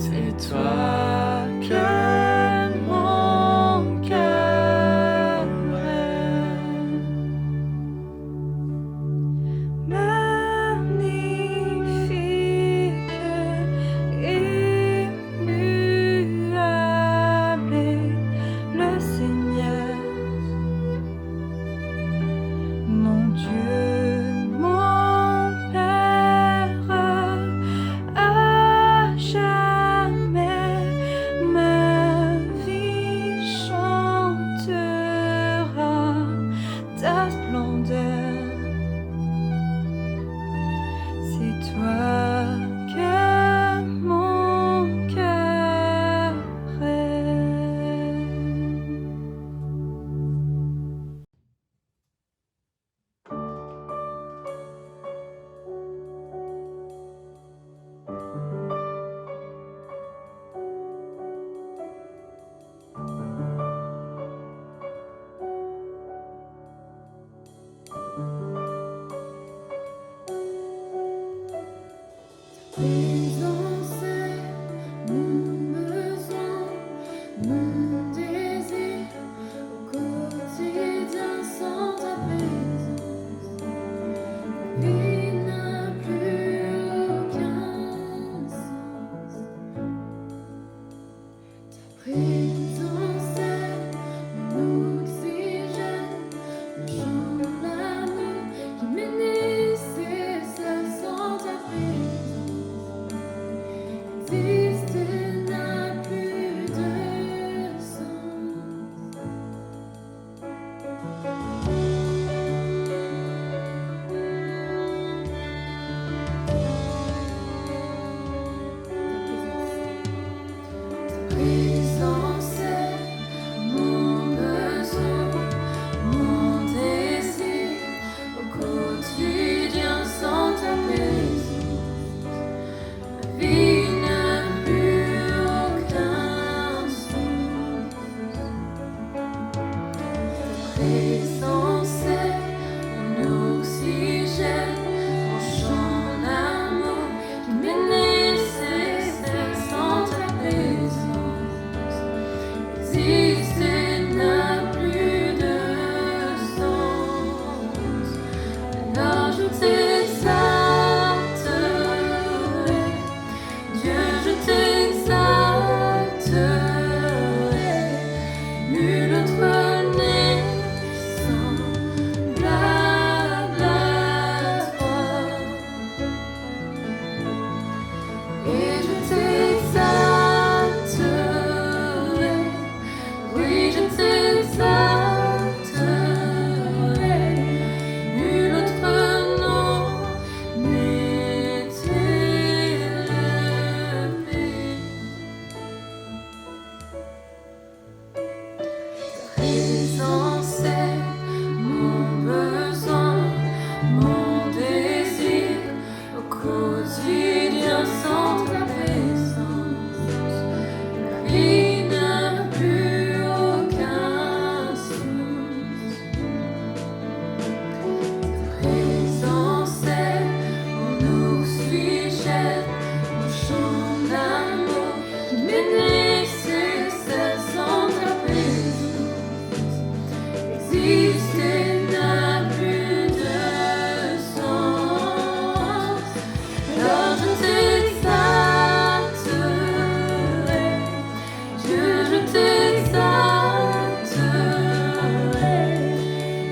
C'est toi que mon cœur aime. Magnifique, immuable est le Seigneur, mon Dieu, mon Père, à jamais ma vie chantera ta splendeur. C'est toi que mon cœur aime. Présence est mon besoin, mon désir au quotidien. Sans ta présence, ma vie n'a plus aucun sens. Ta présence est mon oxygène, mon chant d'amour qui m'est nécessaire. Sans ta présence, exister n'a plus de sens. Ta présence est mon besoin, mon désir au quotidien. Sans ta présence, ma vie n'a plus aucun sens. Ta présence est mon oxygène, mon chant d'amour qui m'est nécessaire. Sans ta présence, exister n'a plus de sens. Alors je t'exalterai, Dieu, je t'exalterai. Nul autre n'est semblable à toi. Et je t'exalterai, oui, je t'exalterai. Nul autre nom n'est élevé. Ta présence est mon besoin, mon désir au quotidien. Sans ta présence, ma vie n'a plus aucun sens. Ta présence est mon oxygène, mon chant d'amour qui m'est nécessaire. Sans ta présence, exister n'a plus de sens. Alors je t'exalterai, Dieu, je t'exalterai.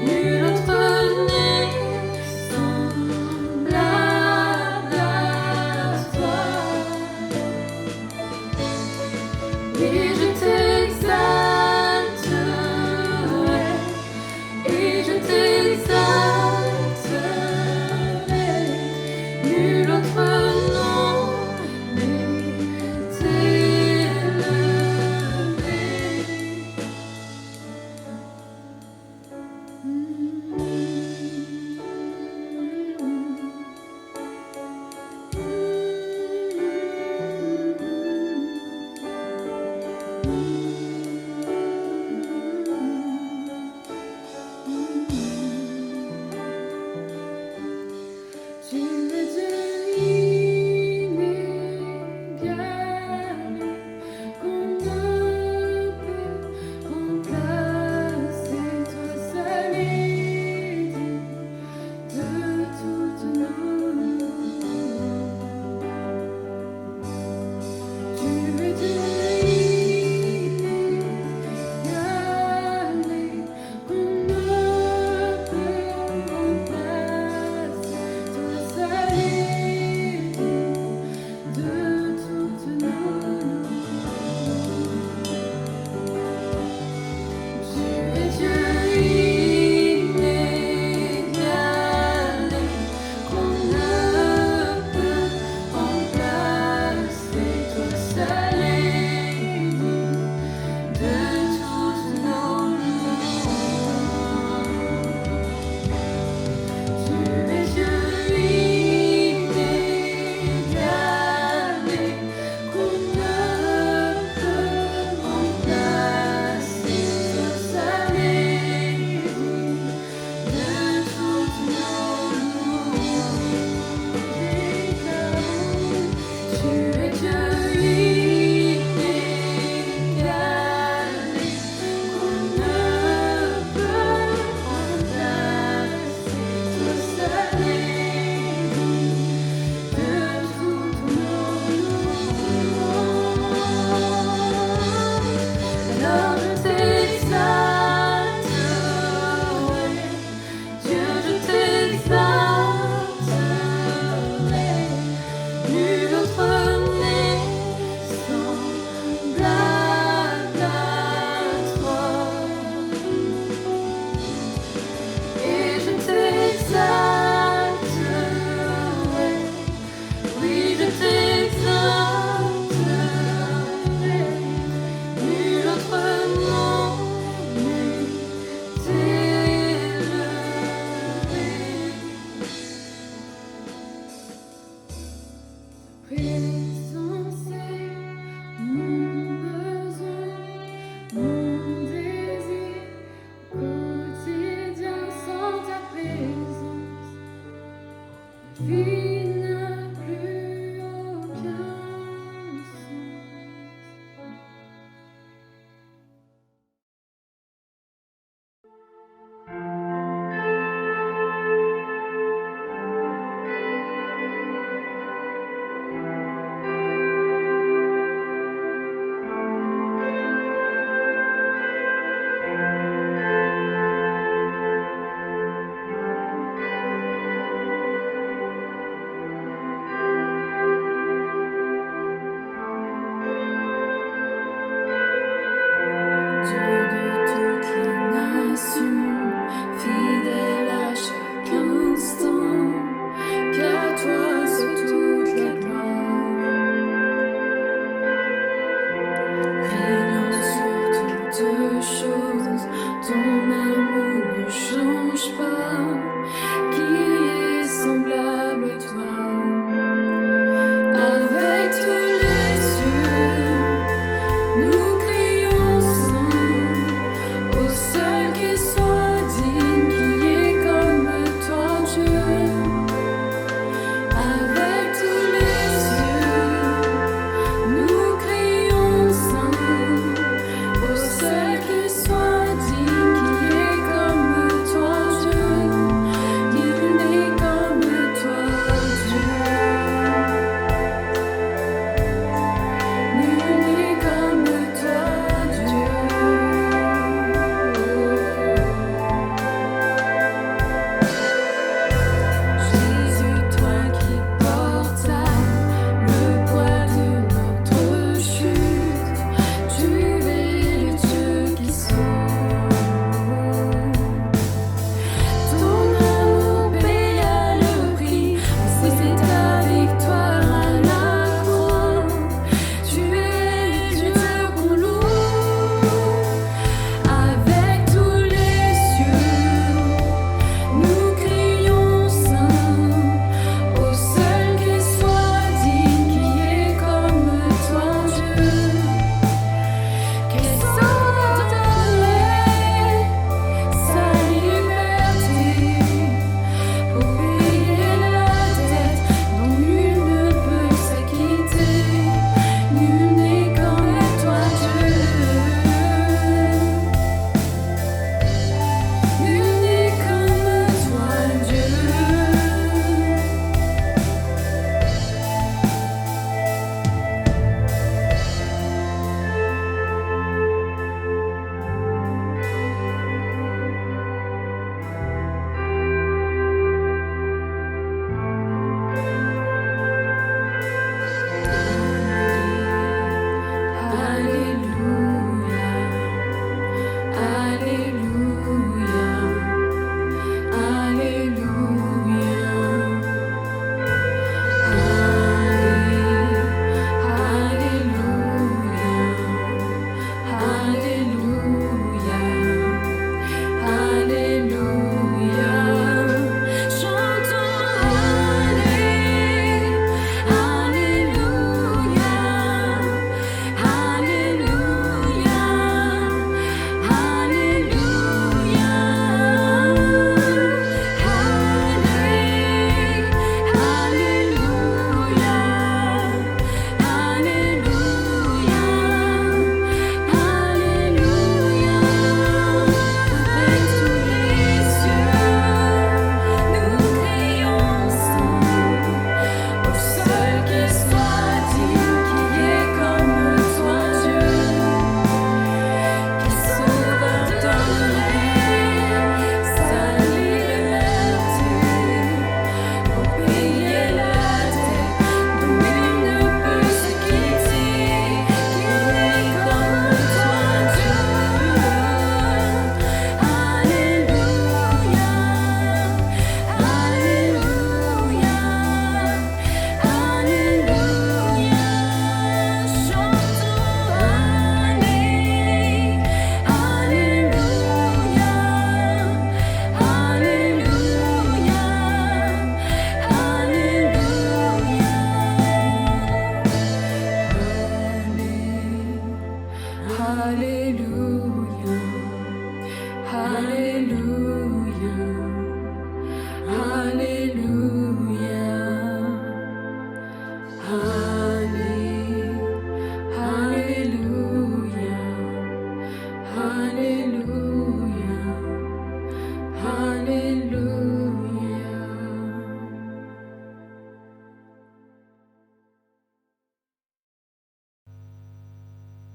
Nul autre n'est semblable à toi. Et je t'exalterai, et je t'exalterai. Nul autre nom n'est élevé.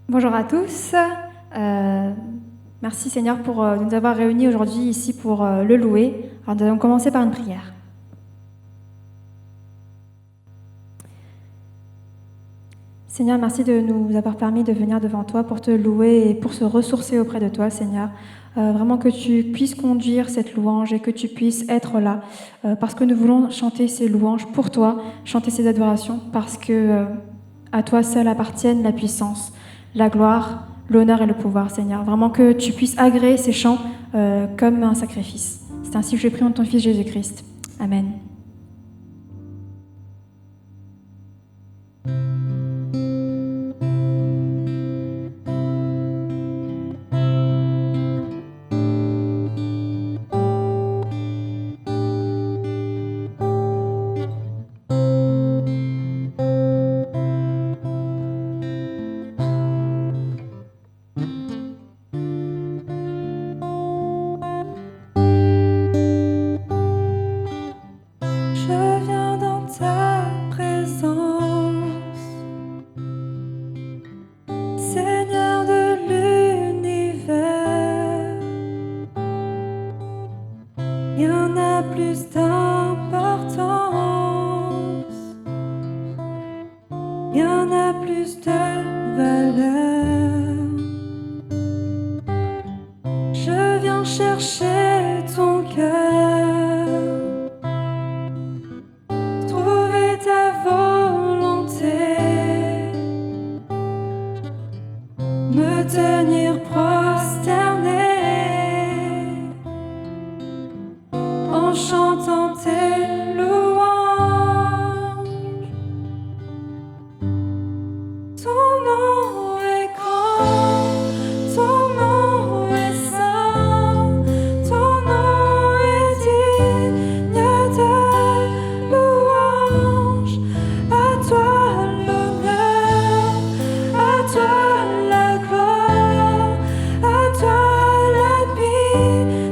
Bonjour à tous. Merci Seigneur pour nous avoir réunis aujourd'hui ici pour le louer. Alors nous allons commencer par une prière. Seigneur, merci de nous avoir permis de venir devant toi pour te louer et pour se ressourcer auprès de toi, Seigneur. Vraiment que tu puisses conduire cette louange et que tu puisses être là parce que nous voulons chanter ces louanges pour toi, chanter ces adorations parce que à toi seul appartiennent la puissance, la gloire, l'honneur et le pouvoir, Seigneur. Vraiment que tu puisses agréer ces chants comme un sacrifice. C'est ainsi que je prie en ton Fils Jésus-Christ. Amen.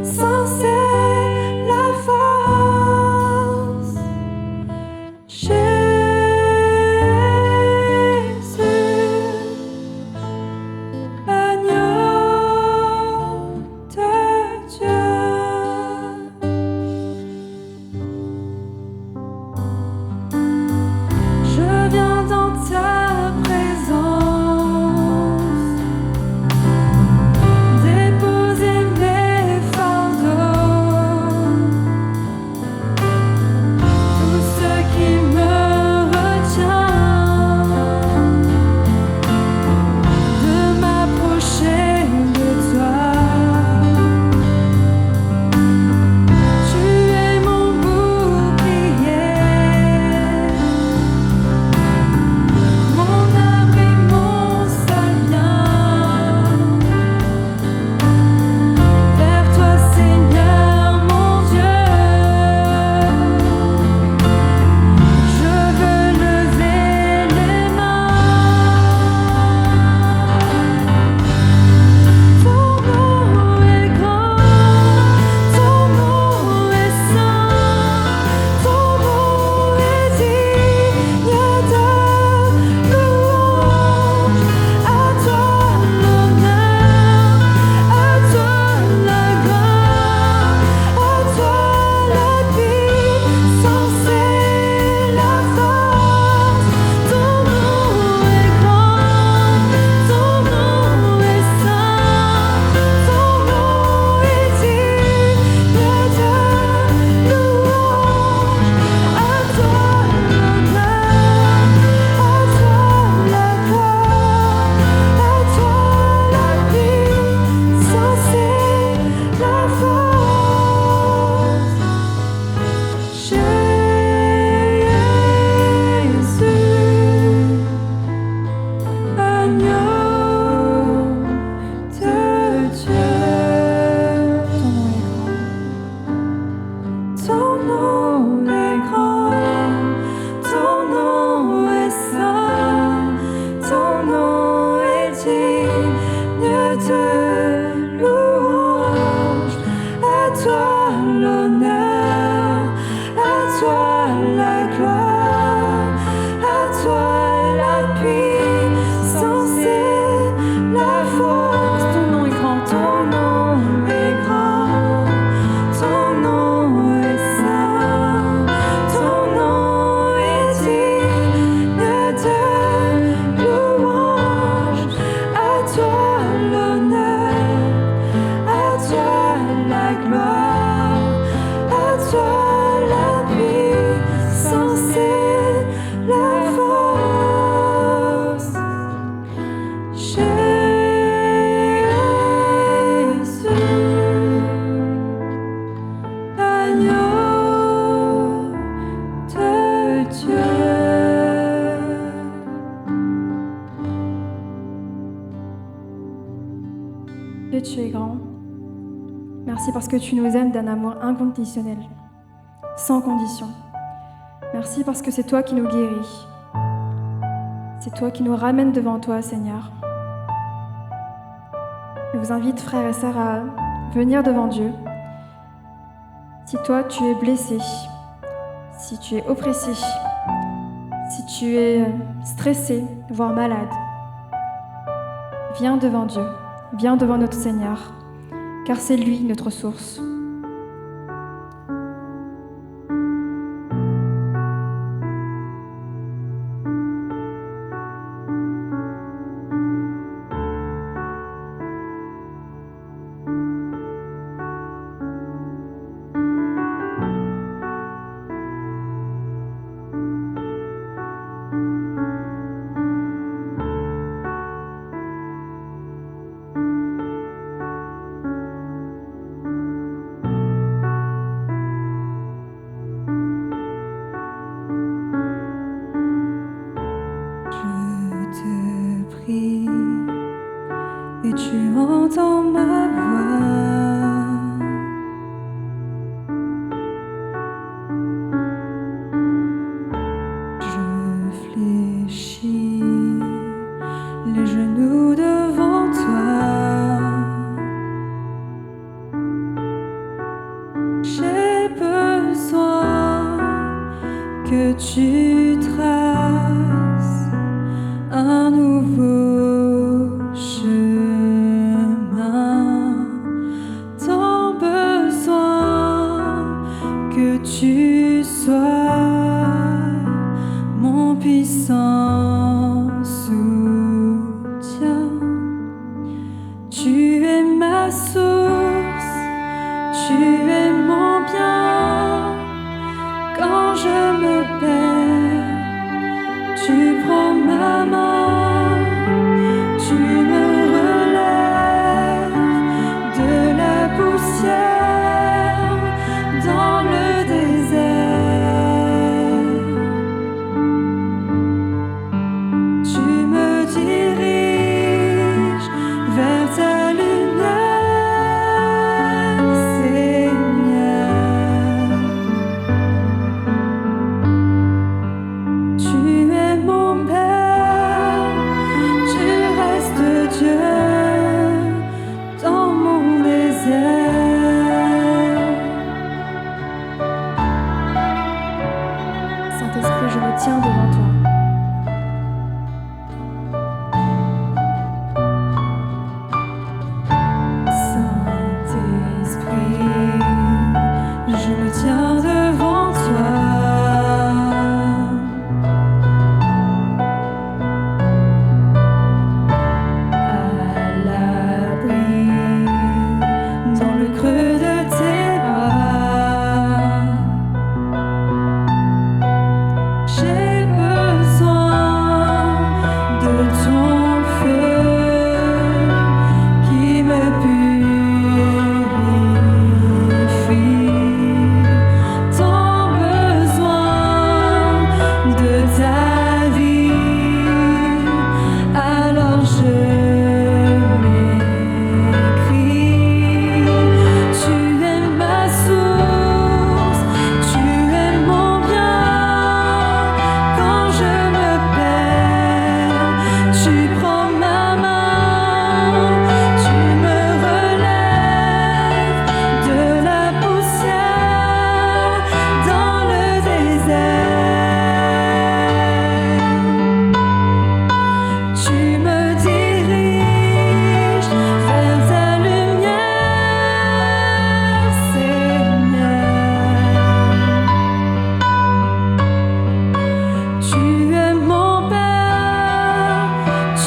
Sans c'est la force. Dieu, tu es grand. Merci parce que tu nous aimes d'un amour inconditionnel, sans condition. Merci parce que c'est toi qui nous guéris. C'est toi qui nous ramènes devant toi, Seigneur. Je vous invite, frères et sœurs, à venir devant Dieu. Si toi, tu es blessé, si tu es oppressé, si tu es stressé, voire malade, viens devant Dieu, viens devant notre Seigneur, car c'est lui notre source. Et tu entends ma voix. Je fléchis les genoux devant toi. J'ai besoin que tu traces un nouveau chemin, tant besoin que tu sois mon puissant soutien.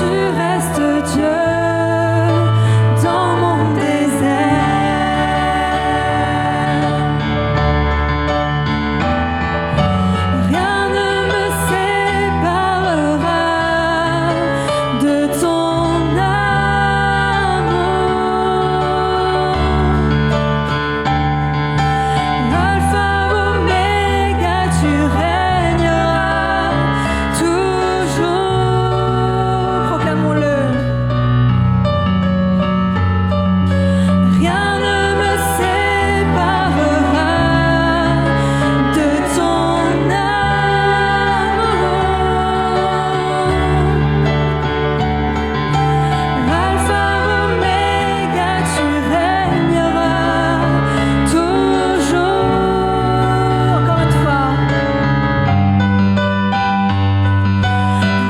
tu restes Dieu dans mon désert. Rien ne me séparera de ton amour. Alpha, Oméga, tu régneras toujours. Proclamons-le. Rien ne me séparera de ton amour. Alpha, Oméga, tu régneras toujours. Encore une fois.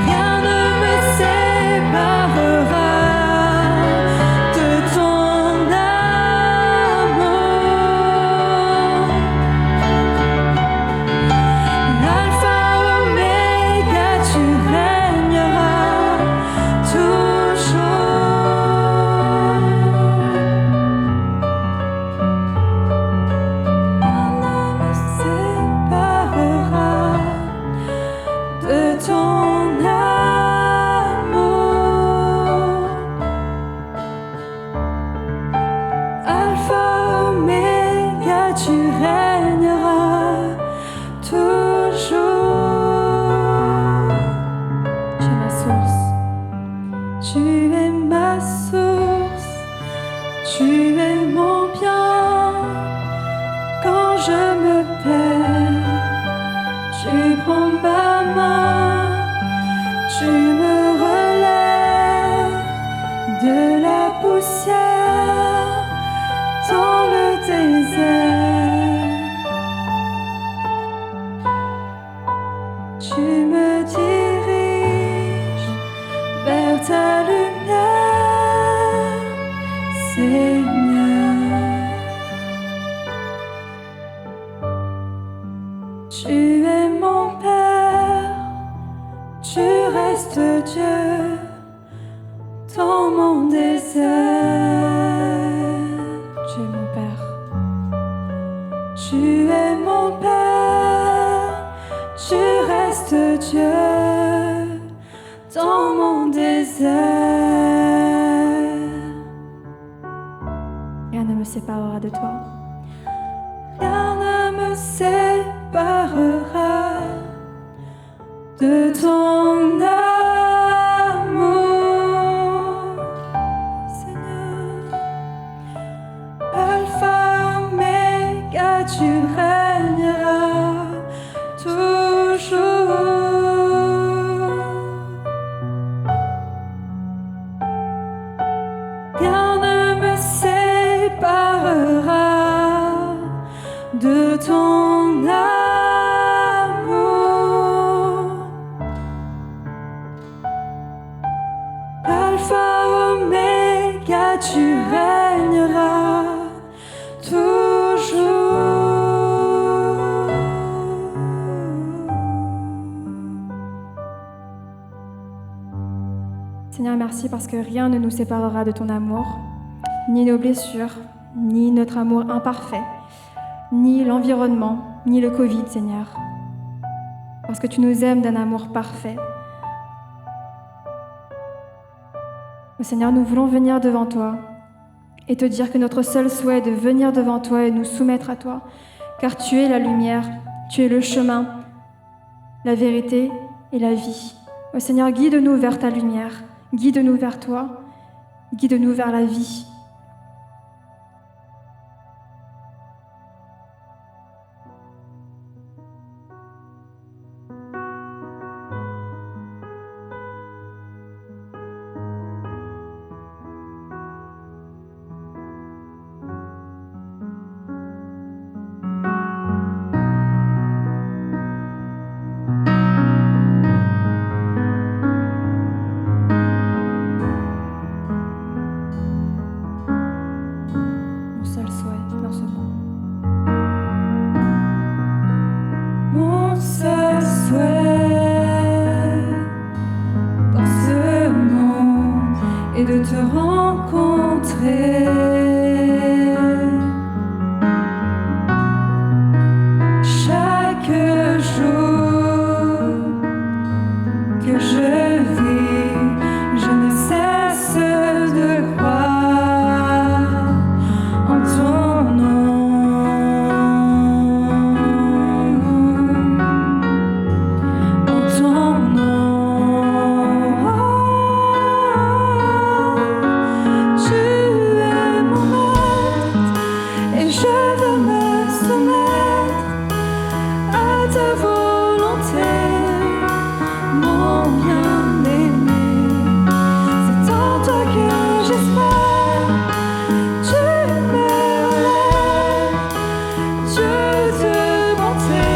Rien ne me séparera de ton amour. Alpha, Oméga, tu régneras toujours. Rien ne me séparera de ton amour. Alpha, Oméga, tu régneras toujours. Tu es ma source. Tu es ma source. Tu es mon bien. Quand je me perds, tu prends ma main. Tu me relèves de la poussière dans le désert. Tu me diriges vers ta lumière, Seigneur. Tu es mon Père, tu restes Dieu dans mon désert. Tu es mon Père. Tu es mon Père, tu restes Dieu dans mon désert. Rien ne me séparera de toi. Rien ne me séparera de ton amour, Seigneur. Alpha, Oméga, tu régneras toujours. Rien ne me séparera de ton amour. Alpha, Oméga, tu régneras toujours. Seigneur, merci parce que rien ne nous séparera de ton amour, ni nos blessures, ni notre amour imparfait, ni l'environnement, ni le Covid, Seigneur. Parce que tu nous aimes d'un amour parfait. Seigneur, nous voulons venir devant toi et te dire que notre seul souhait est de venir devant toi et nous soumettre à toi, car tu es la lumière, tu es le chemin, la vérité et la vie. Oh Seigneur, guide-nous vers ta lumière, guide-nous vers toi, guide-nous vers la vie. et de te rencontrer. Chaque jour que je vis, je ne cesse de croire en ton nom, en ton nom. Tu es mon maître et je veux me soumettre à ta volonté, mon bien-aimé. C'est en toi que j'espère. Tu me relèves, Dieu de bonté,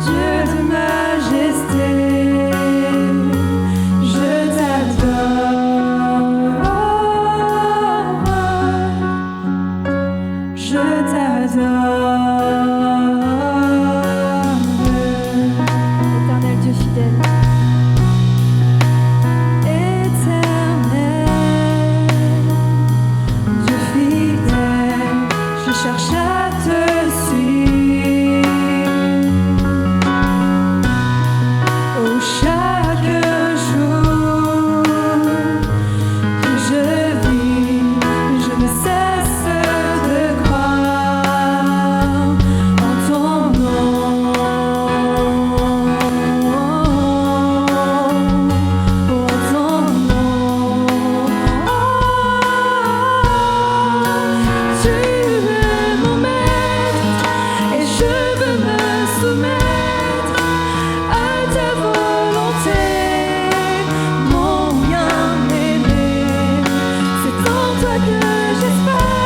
Dieu de majesté. Je t'adore, je t'adore. Éternel Dieu fidèle, Éternel, Dieu fidèle, je cherche à te suivre. Oh, chaque jour que je vis, je ne cesse de croire en ton nom, en ton nom. Tu es mon maître et je veux me soumettre à ta volonté, mon bien-aimé. C'est en toi que j'espère.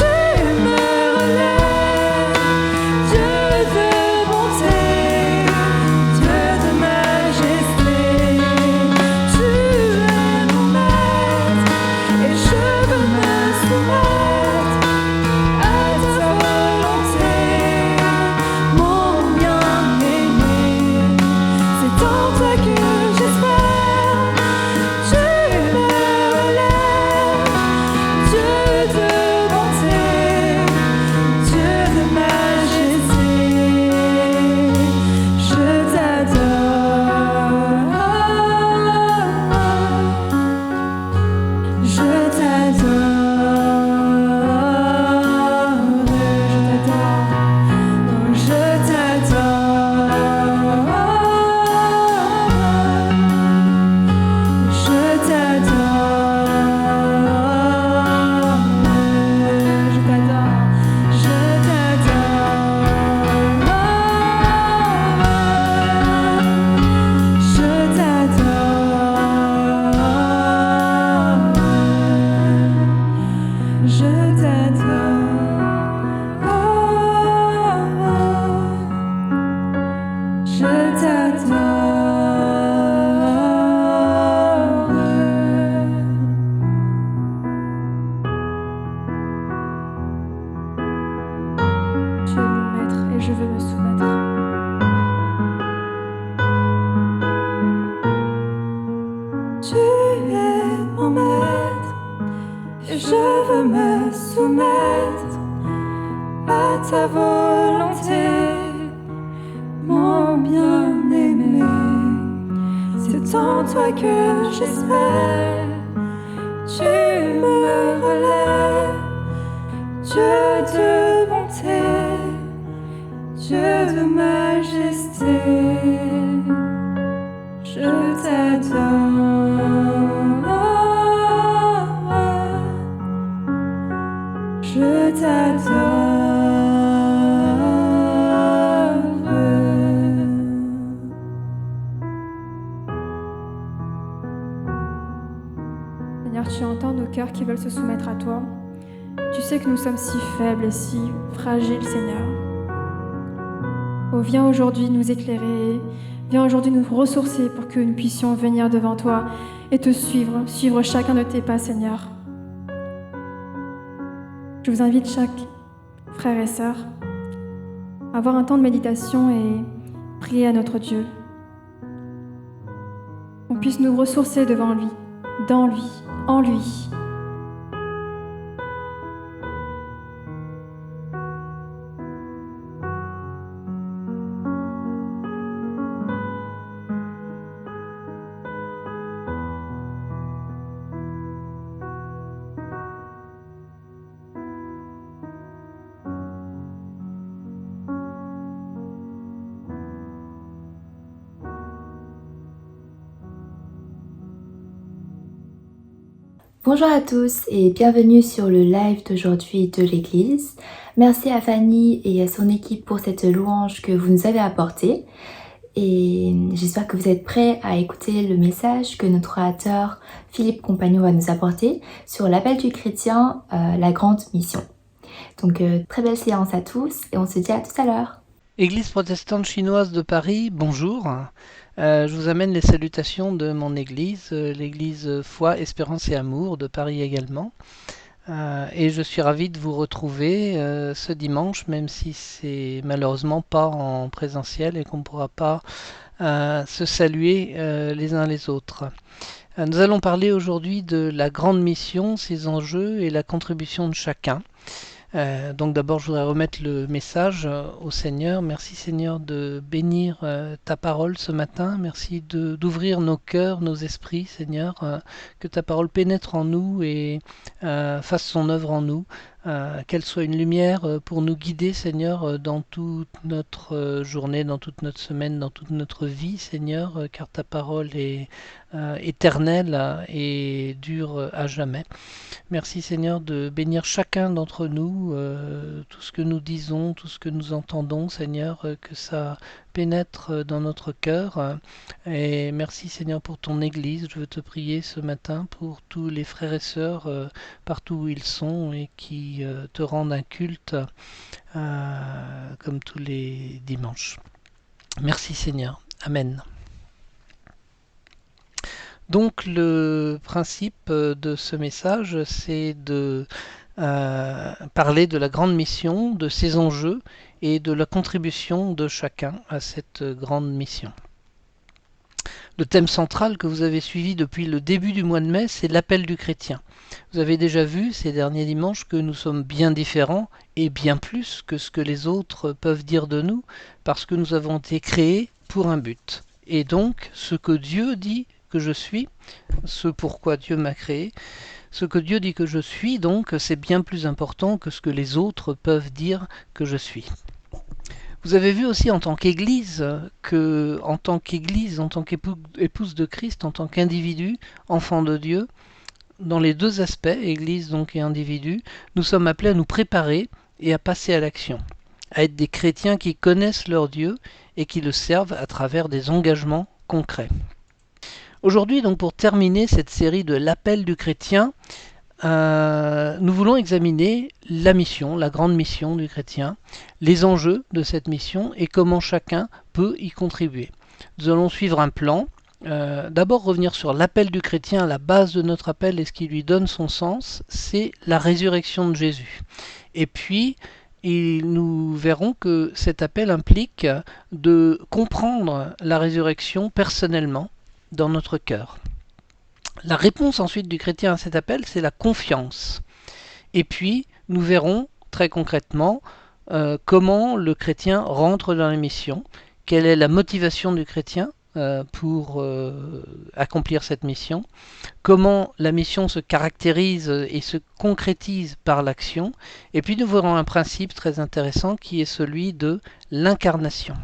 Tu me relèves, Dieu de bonté, Dieu de majesté. Tu es mon maître et je veux me soumettre à ta volonté, mon bien-aimé. C'est en toi que j'espère. Tu me relèves, Dieu de bonté, Dieu de majesté. Je t'adore, je t'adore, je t'adore, je t'adore, je t'adore, je t'adore, je t'adore, je t'adore. tu es mon maître et je veux me soumettre. Tu es mon maître et je veux me soumettre à ta volonté, mon bien-aimé. C'est en toi que j'espère. Tu me relèves, Dieu de bonté, Dieu de majesté. Je t'adore, je t'adore. Seigneur, tu entends nos cœurs qui veulent se soumettre à toi. Tu sais que nous sommes si faibles et si fragiles, Seigneur. Oh, viens aujourd'hui nous éclairer, viens aujourd'hui nous ressourcer pour que nous puissions venir devant toi et te suivre chacun de tes pas, Seigneur. Je vous invite chaque frère et sœur à avoir un temps de méditation et prier à notre Dieu. Qu'on puisse nous ressourcer devant lui dans lui, en lui. Bonjour à tous et bienvenue sur le live d'aujourd'hui de l'église. Merci à Fanny et à son équipe pour cette louange que vous nous avez apportée. Et j'espère que vous êtes prêts à écouter le message que notre orateur Philippe Compagnon va nous apporter sur l'appel du chrétien, la grande mission. Donc très belle séance à tous et on se dit à tout à l'heure. Église protestante chinoise de Paris, bonjour. Je vous amène les salutations de mon église, l'église Foi, Espérance et Amour de Paris également. Et je suis ravi de vous retrouver ce dimanche, même si c'est malheureusement pas en présentiel et qu'on ne pourra pas se saluer les uns les autres. Nous allons parler aujourd'hui de la grande mission, ses enjeux et la contribution de chacun. Donc d'abord je voudrais remettre le message au Seigneur. Merci Seigneur de bénir ta parole ce matin. Merci d'ouvrir nos cœurs, nos esprits Seigneur. Que ta parole pénètre en nous et fasse son œuvre en nous. Qu'elle soit une lumière pour nous guider Seigneur dans toute notre journée, dans toute notre semaine, dans toute notre vie Seigneur. Car ta parole est éternelle et dure à jamais. Merci Seigneur de bénir chacun d'entre nous, tout ce que nous disons, tout ce que nous entendons Seigneur, que ça pénètre dans notre cœur. Et merci Seigneur pour ton Église. Je veux te prier ce matin pour tous les frères et sœurs partout où ils sont et qui te rendent un culte comme tous les dimanches. Merci Seigneur. Amen. Donc le principe de ce message, c'est de parler de la grande mission, de ses enjeux et de la contribution de chacun à cette grande mission. Le thème central que vous avez suivi depuis le début du mois de mai, c'est l'appel du chrétien. Vous avez déjà vu ces derniers dimanches que nous sommes bien différents et bien plus que ce que les autres peuvent dire de nous, parce que nous avons été créés pour un but. Et donc, ce que Dieu dit que je suis, ce pourquoi Dieu m'a créé, ce que Dieu dit que je suis, donc, c'est bien plus important que ce que les autres peuvent dire que je suis. Vous avez vu aussi en tant qu'Église, en tant qu'épouse de Christ, en tant qu'individu, enfant de Dieu, dans les deux aspects, Église donc et individu, nous sommes appelés à nous préparer et à passer à l'action, à être des chrétiens qui connaissent leur Dieu et qui le servent à travers des engagements concrets. Aujourd'hui, donc, pour terminer cette série de l'appel du chrétien, nous voulons examiner la mission, la grande mission du chrétien, les enjeux de cette mission et comment chacun peut y contribuer. Nous allons suivre un plan. D'abord revenir sur l'appel du chrétien, la base de notre appel et ce qui lui donne son sens, c'est la résurrection de Jésus. Et puis, nous verrons que cet appel implique de comprendre la résurrection personnellement dans notre cœur. La réponse ensuite du chrétien à cet appel, c'est la confiance. Et puis, nous verrons très concrètement comment le chrétien rentre dans la mission, quelle est la motivation du chrétien pour accomplir cette mission, comment la mission se caractérise et se concrétise par l'action, et puis nous verrons un principe très intéressant qui est celui de l'incarnation.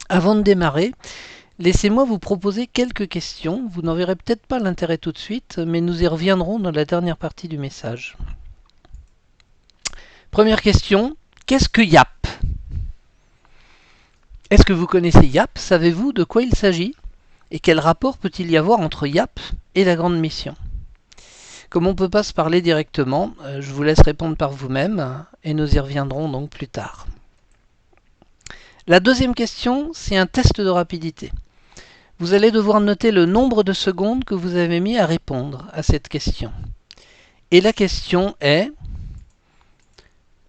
Avant de démarrer, laissez-moi vous proposer quelques questions. Vous n'en verrez peut-être pas l'intérêt tout de suite, mais nous y reviendrons dans la dernière partie du message. Première question, qu'est-ce que YAP ? Est-ce que vous connaissez YAP ? Savez-vous de quoi il s'agit ? Et quel rapport peut-il y avoir entre YAP et la grande mission ? Comme on ne peut pas se parler directement, je vous laisse répondre par vous-même et nous y reviendrons donc plus tard. La deuxième question, c'est un test de rapidité. Vous allez devoir noter le nombre de secondes que vous avez mis à répondre à cette question. Et la question est: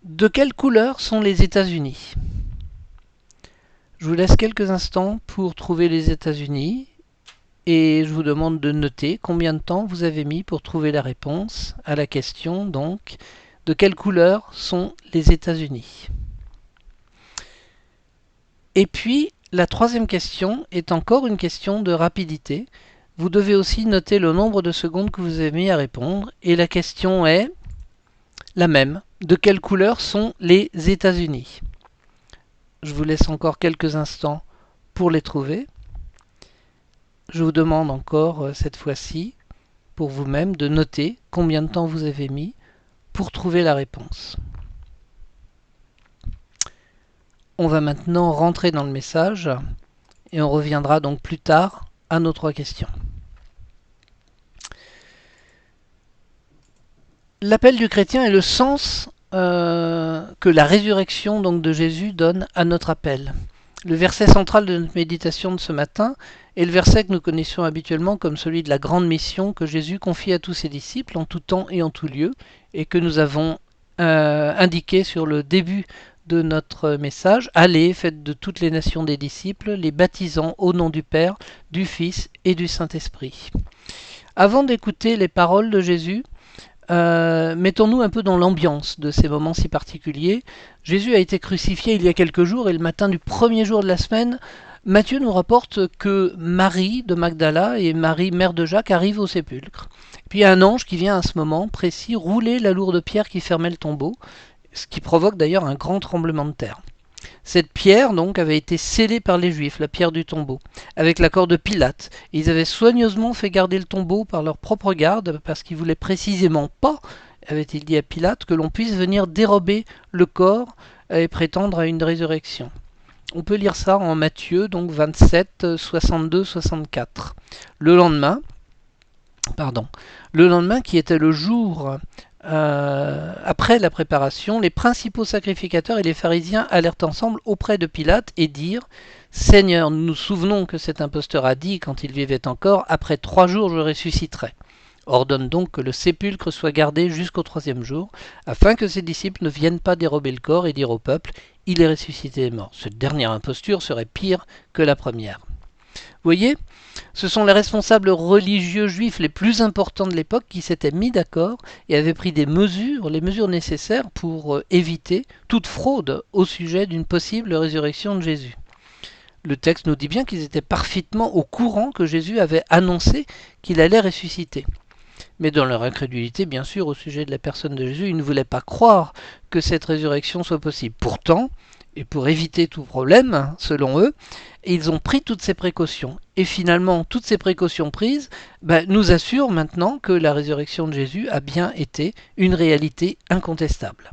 de quelle couleur sont les États-Unis ? Je vous laisse quelques instants pour trouver les États-Unis et je vous demande de noter combien de temps vous avez mis pour trouver la réponse à la question, donc, de quelle couleur sont les États-Unis? Et puis, la troisième question est encore une question de rapidité. Vous devez aussi noter le nombre de secondes que vous avez mis à répondre, et la question est la même. De quelle couleur sont les États-Unis? Je vous laisse encore quelques instants pour les trouver. Je vous demande encore, cette fois-ci, pour vous-même, de noter combien de temps vous avez mis pour trouver la réponse. On va maintenant rentrer dans le message et on reviendra donc plus tard à nos trois questions. L'appel du chrétien est le sens que la résurrection donc, de Jésus donne à notre appel. Le verset central de notre méditation de ce matin est le verset que nous connaissons habituellement comme celui de la grande mission que Jésus confie à tous ses disciples en tout temps et en tout lieu, et que nous avons indiqué sur le début de notre message. Allez, faites de toutes les nations des disciples, les baptisant au nom du Père, du Fils et du Saint-Esprit. Avant d'écouter les paroles de Jésus, mettons-nous un peu dans l'ambiance de ces moments si particuliers. Jésus a été crucifié il y a quelques jours et le matin du premier jour de la semaine, Matthieu nous rapporte que Marie de Magdala et Marie, mère de Jacques, arrivent au sépulcre. Puis il y a un ange qui vient à ce moment précis rouler la lourde pierre qui fermait le tombeau, ce qui provoque d'ailleurs un grand tremblement de terre. Cette pierre donc avait été scellée par les Juifs, la pierre du tombeau, avec l'accord de Pilate. Ils avaient soigneusement fait garder le tombeau par leur propre garde, parce qu'ils voulaient précisément pas, avait-il dit à Pilate, que l'on puisse venir dérober le corps et prétendre à une résurrection. On peut lire ça en Matthieu, donc 27, 62, 64. Le lendemain, qui était le jour après la préparation, les principaux sacrificateurs et les pharisiens allèrent ensemble auprès de Pilate et dirent « Seigneur, nous nous souvenons que cet imposteur a dit, quand il vivait encore, « Après 3 jours je ressusciterai ». Ordonne donc que le sépulcre soit gardé jusqu'au 3e jour, afin que ses disciples ne viennent pas dérober le corps et dire au peuple « Il est ressuscité des morts ». Cette dernière imposture serait pire que la première. Vous voyez, ce sont les responsables religieux juifs les plus importants de l'époque qui s'étaient mis d'accord et avaient pris les mesures nécessaires pour éviter toute fraude au sujet d'une possible résurrection de Jésus. Le texte nous dit bien qu'ils étaient parfaitement au courant que Jésus avait annoncé qu'il allait ressusciter. Mais dans leur incrédulité, bien sûr, au sujet de la personne de Jésus, ils ne voulaient pas croire que cette résurrection soit possible. Pourtant, et pour éviter tout problème, selon eux, ils ont pris toutes ces précautions. Et finalement, toutes ces précautions prises nous assurent maintenant que la résurrection de Jésus a bien été une réalité incontestable.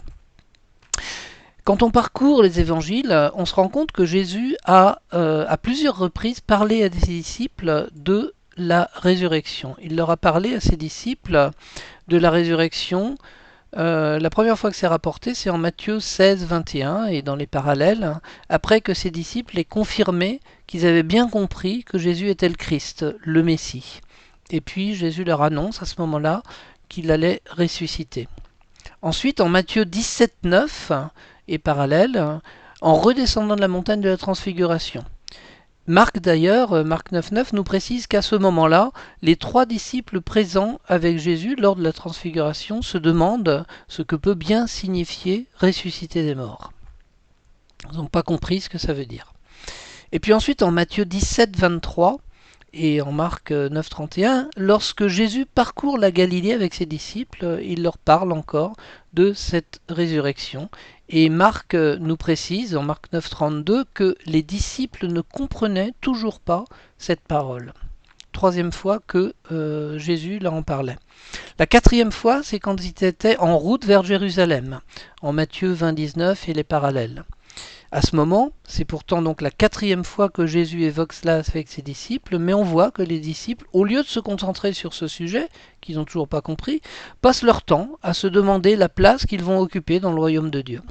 Quand on parcourt les évangiles, on se rend compte que Jésus a à plusieurs reprises parlé à ses disciples de la résurrection. Il leur a parlé à ses disciples de la résurrection. La première fois que c'est rapporté, c'est en Matthieu 16, 21 et dans les parallèles, après que ses disciples aient confirmé qu'ils avaient bien compris que Jésus était le Christ, le Messie. Et puis Jésus leur annonce à ce moment-là qu'il allait ressusciter. Ensuite, en Matthieu 17, 9 et parallèle, en redescendant de la montagne de la transfiguration. Marc d'ailleurs, Marc 9.9 nous précise qu'à ce moment-là, les 3 disciples présents avec Jésus lors de la transfiguration se demandent ce que peut bien signifier ressusciter des morts. Ils n'ont pas compris ce que ça veut dire. Et puis ensuite en Matthieu 17.23 et en Marc 9.31, lorsque Jésus parcourt la Galilée avec ses disciples, il leur parle encore de cette résurrection. Et Marc nous précise, en Marc 9.32, que les disciples ne comprenaient toujours pas cette parole. 3e fois que Jésus leur en parlait. La 4e fois, c'est quand ils étaient en route vers Jérusalem, en Matthieu 20.19 et les parallèles. À ce moment, c'est pourtant donc la 4e fois que Jésus évoque cela avec ses disciples, mais on voit que les disciples, au lieu de se concentrer sur ce sujet, qu'ils n'ont toujours pas compris, passent leur temps à se demander la place qu'ils vont occuper dans le royaume de Dieu.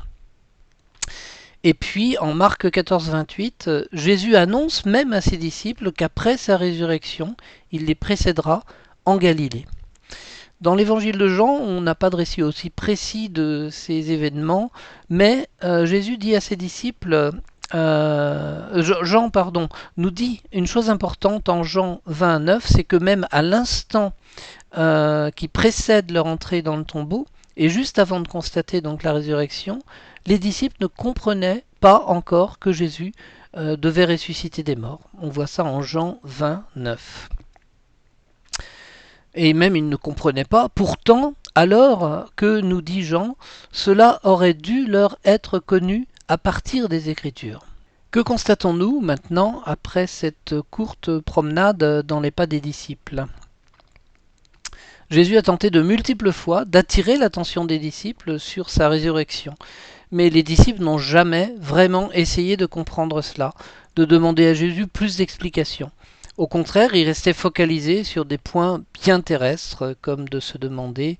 Et puis, en Marc 14, 28, Jésus annonce même à ses disciples qu'après sa résurrection, il les précédera en Galilée. Dans l'évangile de Jean, on n'a pas de récit aussi précis de ces événements, mais Jésus dit à ses disciples, Jean nous dit une chose importante en Jean 29, c'est que même à l'instant qui précède leur entrée dans le tombeau, et juste avant de constater donc la résurrection, les disciples ne comprenaient pas encore que Jésus devait ressusciter des morts. On voit ça en Jean 29. Et même ils ne comprenaient pas. Pourtant, alors que nous dit Jean, cela aurait dû leur être connu à partir des Écritures. Que constatons-nous maintenant après cette courte promenade dans les pas des disciples ? Jésus a tenté de multiples fois d'attirer l'attention des disciples sur sa résurrection. Mais les disciples n'ont jamais vraiment essayé de comprendre cela, de demander à Jésus plus d'explications. Au contraire, ils restaient focalisés sur des points bien terrestres, comme de se demander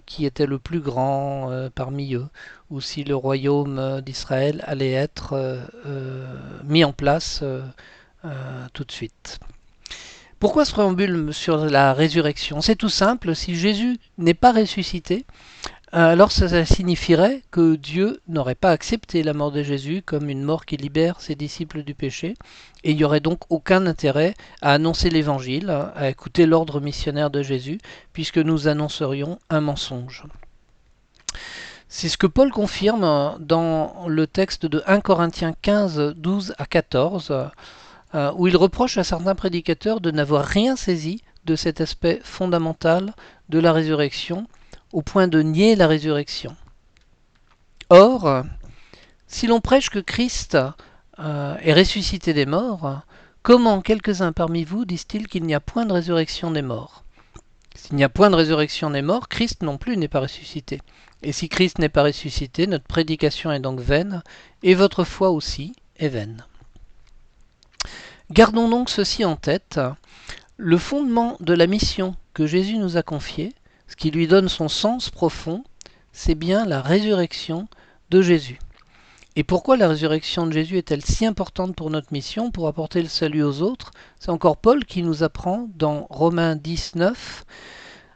qui était le plus grand parmi eux, ou si le royaume d'Israël allait être mis en place tout de suite. Pourquoi ce préambule sur la résurrection ? C'est tout simple, si Jésus n'est pas ressuscité, alors ça signifierait que Dieu n'aurait pas accepté la mort de Jésus comme une mort qui libère ses disciples du péché, et il n'y aurait donc aucun intérêt à annoncer l'évangile, à écouter l'ordre missionnaire de Jésus, puisque nous annoncerions un mensonge. C'est ce que Paul confirme dans le texte de 1 Corinthiens 15, 12 à 14, où il reproche à certains prédicateurs de n'avoir rien saisi de cet aspect fondamental de la résurrection, au point de nier la résurrection. Or, si l'on prêche que Christ est ressuscité des morts, comment quelques-uns parmi vous disent-ils qu'il n'y a point de résurrection des morts ? S'il n'y a point de résurrection des morts, Christ non plus n'est pas ressuscité. Et si Christ n'est pas ressuscité, notre prédication est donc vaine, et votre foi aussi est vaine. Gardons donc ceci en tête, le fondement de la mission que Jésus nous a confiée, ce qui lui donne son sens profond, c'est bien la résurrection de Jésus. Et pourquoi la résurrection de Jésus est-elle si importante pour notre mission, pour apporter le salut aux autres ? C'est encore Paul qui nous apprend dans Romains 19,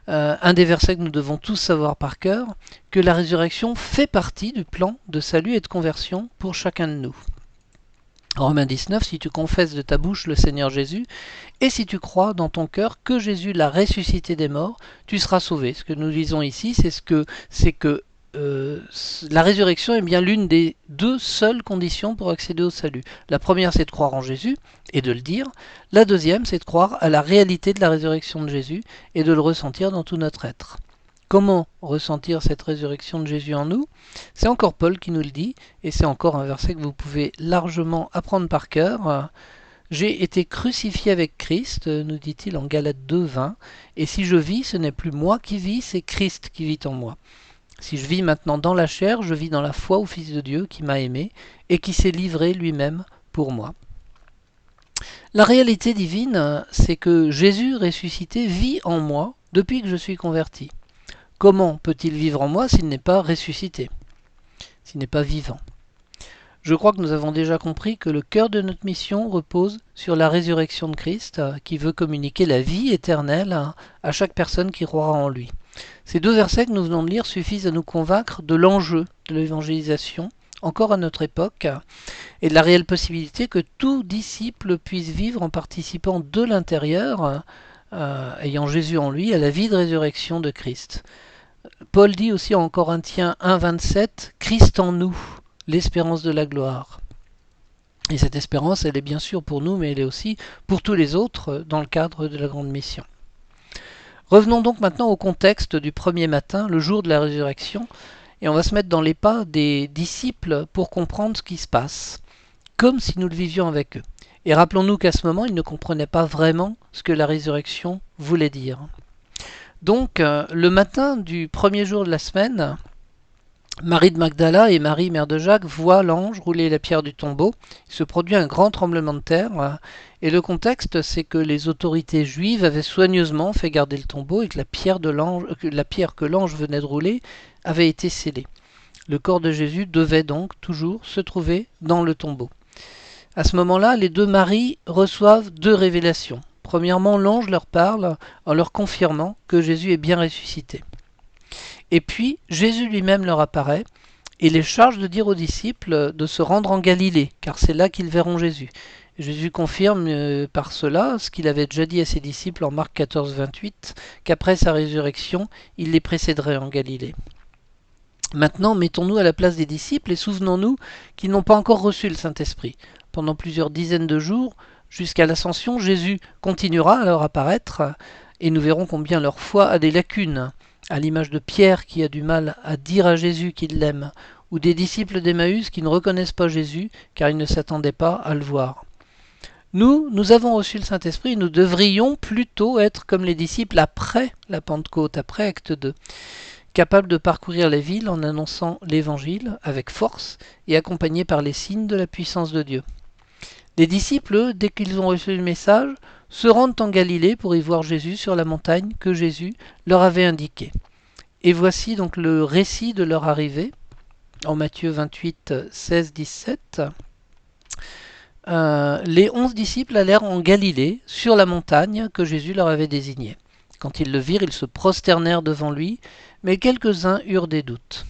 un des versets que nous devons tous savoir par cœur, que la résurrection fait partie du plan de salut et de conversion pour chacun de nous. Romains 19, si tu confesses de ta bouche le Seigneur Jésus, et si tu crois dans ton cœur que Jésus l'a ressuscité des morts, tu seras sauvé. Ce que nous disons ici, c'est que la résurrection est bien l'une des deux seules conditions pour accéder au salut. La première, c'est de croire en Jésus et de le dire. La deuxième, c'est de croire à la réalité de la résurrection de Jésus et de le ressentir dans tout notre être. Comment ressentir cette résurrection de Jésus en nous ? C'est encore Paul qui nous le dit, et c'est encore un verset que vous pouvez largement apprendre par cœur. J'ai été crucifié avec Christ, nous dit-il en Galates 2, 20, et si je vis, ce n'est plus moi qui vis, c'est Christ qui vit en moi. Si je vis maintenant dans la chair, je vis dans la foi au Fils de Dieu qui m'a aimé et qui s'est livré lui-même pour moi. La réalité divine, c'est que Jésus ressuscité vit en moi depuis que je suis converti. Comment peut-il vivre en moi s'il n'est pas ressuscité, s'il n'est pas vivant ? Je crois que nous avons déjà compris que le cœur de notre mission repose sur la résurrection de Christ, qui veut communiquer la vie éternelle à chaque personne qui croira en lui. Ces deux versets que nous venons de lire suffisent à nous convaincre de l'enjeu de l'évangélisation, encore à notre époque, et de la réelle possibilité que tout disciple puisse vivre en participant de l'intérieur, ayant Jésus en lui, à la vie de résurrection de Christ. Paul dit aussi en Corinthiens 1, 27, « Christ en nous, l'espérance de la gloire ». Et cette espérance, elle est bien sûr pour nous, mais elle est aussi pour tous les autres dans le cadre de la grande mission. Revenons donc maintenant au contexte du premier matin, le jour de la résurrection, et on va se mettre dans les pas des disciples pour comprendre ce qui se passe, comme si nous le vivions avec eux. Et rappelons-nous qu'à ce moment, ils ne comprenaient pas vraiment ce que la résurrection voulait dire. Donc, le matin du premier jour de la semaine, Marie de Magdala et Marie, mère de Jacques, voient l'ange rouler la pierre du tombeau. Il se produit un grand tremblement de terre. Et le contexte, c'est que les autorités juives avaient soigneusement fait garder le tombeau et que la pierre que l'ange venait de rouler avait été scellée. Le corps de Jésus devait donc toujours se trouver dans le tombeau. À ce moment-là, les deux Maries reçoivent deux révélations. Premièrement, l'ange leur parle en leur confirmant que Jésus est bien ressuscité. Et puis, Jésus lui-même leur apparaît et les charge de dire aux disciples de se rendre en Galilée, car c'est là qu'ils verront Jésus. Jésus confirme par cela ce qu'il avait déjà dit à ses disciples en Marc 14, 28, qu'après sa résurrection, il les précéderait en Galilée. Maintenant, mettons-nous à la place des disciples et souvenons-nous qu'ils n'ont pas encore reçu le Saint-Esprit. Pendant plusieurs dizaines de jours, jusqu'à l'Ascension, Jésus continuera à leur apparaître et nous verrons combien leur foi a des lacunes, à l'image de Pierre qui a du mal à dire à Jésus qu'il l'aime, ou des disciples d'Emmaüs qui ne reconnaissent pas Jésus car ils ne s'attendaient pas à le voir. Nous avons reçu le Saint-Esprit et nous devrions plutôt être comme les disciples après la Pentecôte, après Acte 2, capables de parcourir les villes en annonçant l'Évangile avec force et accompagnés par les signes de la puissance de Dieu. Les disciples, eux, dès qu'ils ont reçu le message, se rendent en Galilée pour y voir Jésus sur la montagne que Jésus leur avait indiquée. Et voici donc le récit de leur arrivée en Matthieu 28, 16, 17. Les 11 disciples allèrent en Galilée, sur la montagne que Jésus leur avait désignée. Quand ils le virent, ils se prosternèrent devant lui, mais quelques-uns eurent des doutes.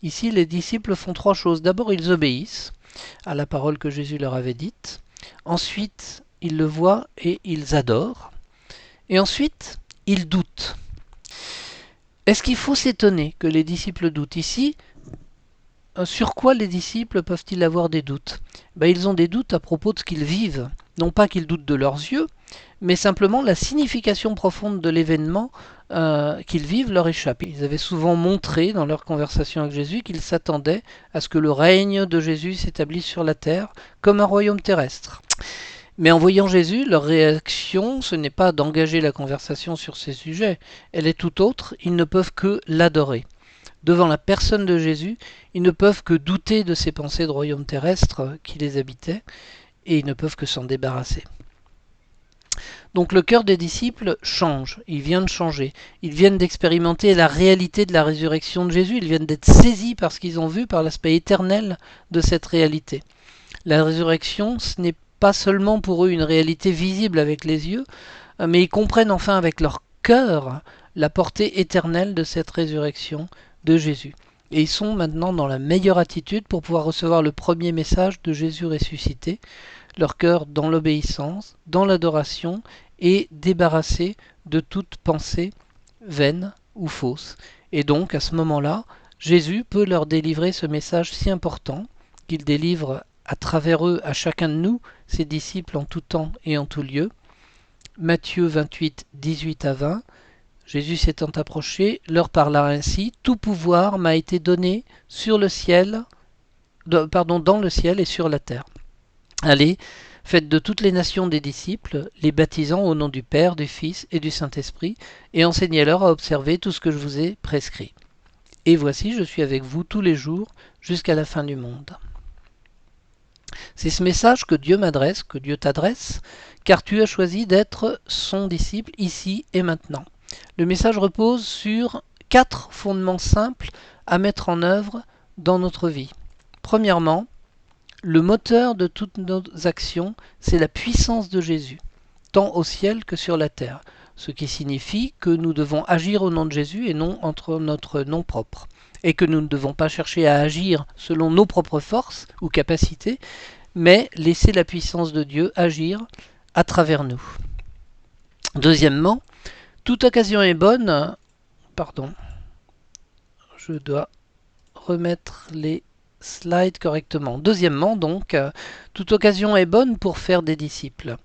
Ici, les disciples font trois choses. D'abord, ils obéissent à la parole que Jésus leur avait dite. Ensuite, ils le voient et ils adorent. Et ensuite, ils doutent. Est-ce qu'il faut s'étonner que les disciples doutent ici? Sur quoi les disciples peuvent-ils avoir des doutes? Ils ont des doutes à propos de ce qu'ils vivent. Non pas qu'ils doutent de leurs yeux, mais simplement la signification profonde de l'événement qu'ils vivent leur échappe. Ils avaient souvent montré dans leur conversation avec Jésus qu'ils s'attendaient à ce que le règne de Jésus s'établisse sur la terre comme un royaume terrestre. Mais en voyant Jésus, leur réaction, ce n'est pas d'engager la conversation sur ces sujets, elle est tout autre, ils ne peuvent que l'adorer. Devant la personne de Jésus, ils ne peuvent que douter de ces pensées de royaume terrestre qui les habitaient, et ils ne peuvent que s'en débarrasser. Donc le cœur des disciples change, il vient de changer. Ils viennent d'expérimenter la réalité de la résurrection de Jésus, ils viennent d'être saisis par ce qu'ils ont vu, par l'aspect éternel de cette réalité. La résurrection, ce n'est pas seulement pour eux une réalité visible avec les yeux, mais ils comprennent enfin avec leur cœur la portée éternelle de cette résurrection de Jésus. Et ils sont maintenant dans la meilleure attitude pour pouvoir recevoir le premier message de Jésus ressuscité, leur cœur dans l'obéissance, dans l'adoration et débarrassé de toute pensée vaine ou fausse. Et donc, à ce moment-là, Jésus peut leur délivrer ce message si important qu'il délivre à travers eux, à chacun de nous, ses disciples en tout temps et en tout lieu. Matthieu 28, 18 à 20. Jésus s'étant approché, leur parla ainsi: tout pouvoir m'a été donné sur le ciel, dans le ciel et sur la terre. Allez, faites de toutes les nations des disciples, les baptisant au nom du Père, du Fils et du Saint-Esprit, et enseignez-leur à observer tout ce que je vous ai prescrit. Et voici, je suis avec vous tous les jours, jusqu'à la fin du monde. C'est ce message que Dieu m'adresse, que Dieu t'adresse, car tu as choisi d'être son disciple ici et maintenant. Le message repose sur 4 fondements simples à mettre en œuvre dans notre vie. Premièrement, le moteur de toutes nos actions, c'est la puissance de Jésus, tant au ciel que sur la terre, ce qui signifie que nous devons agir au nom de Jésus et non entre notre nom propre, et que nous ne devons pas chercher à agir selon nos propres forces ou capacités, mais laisser la puissance de Dieu agir à travers nous. Deuxièmement, toute occasion est bonne. Je dois remettre les slides correctement. Deuxièmement, donc, toute occasion est bonne pour faire des disciples,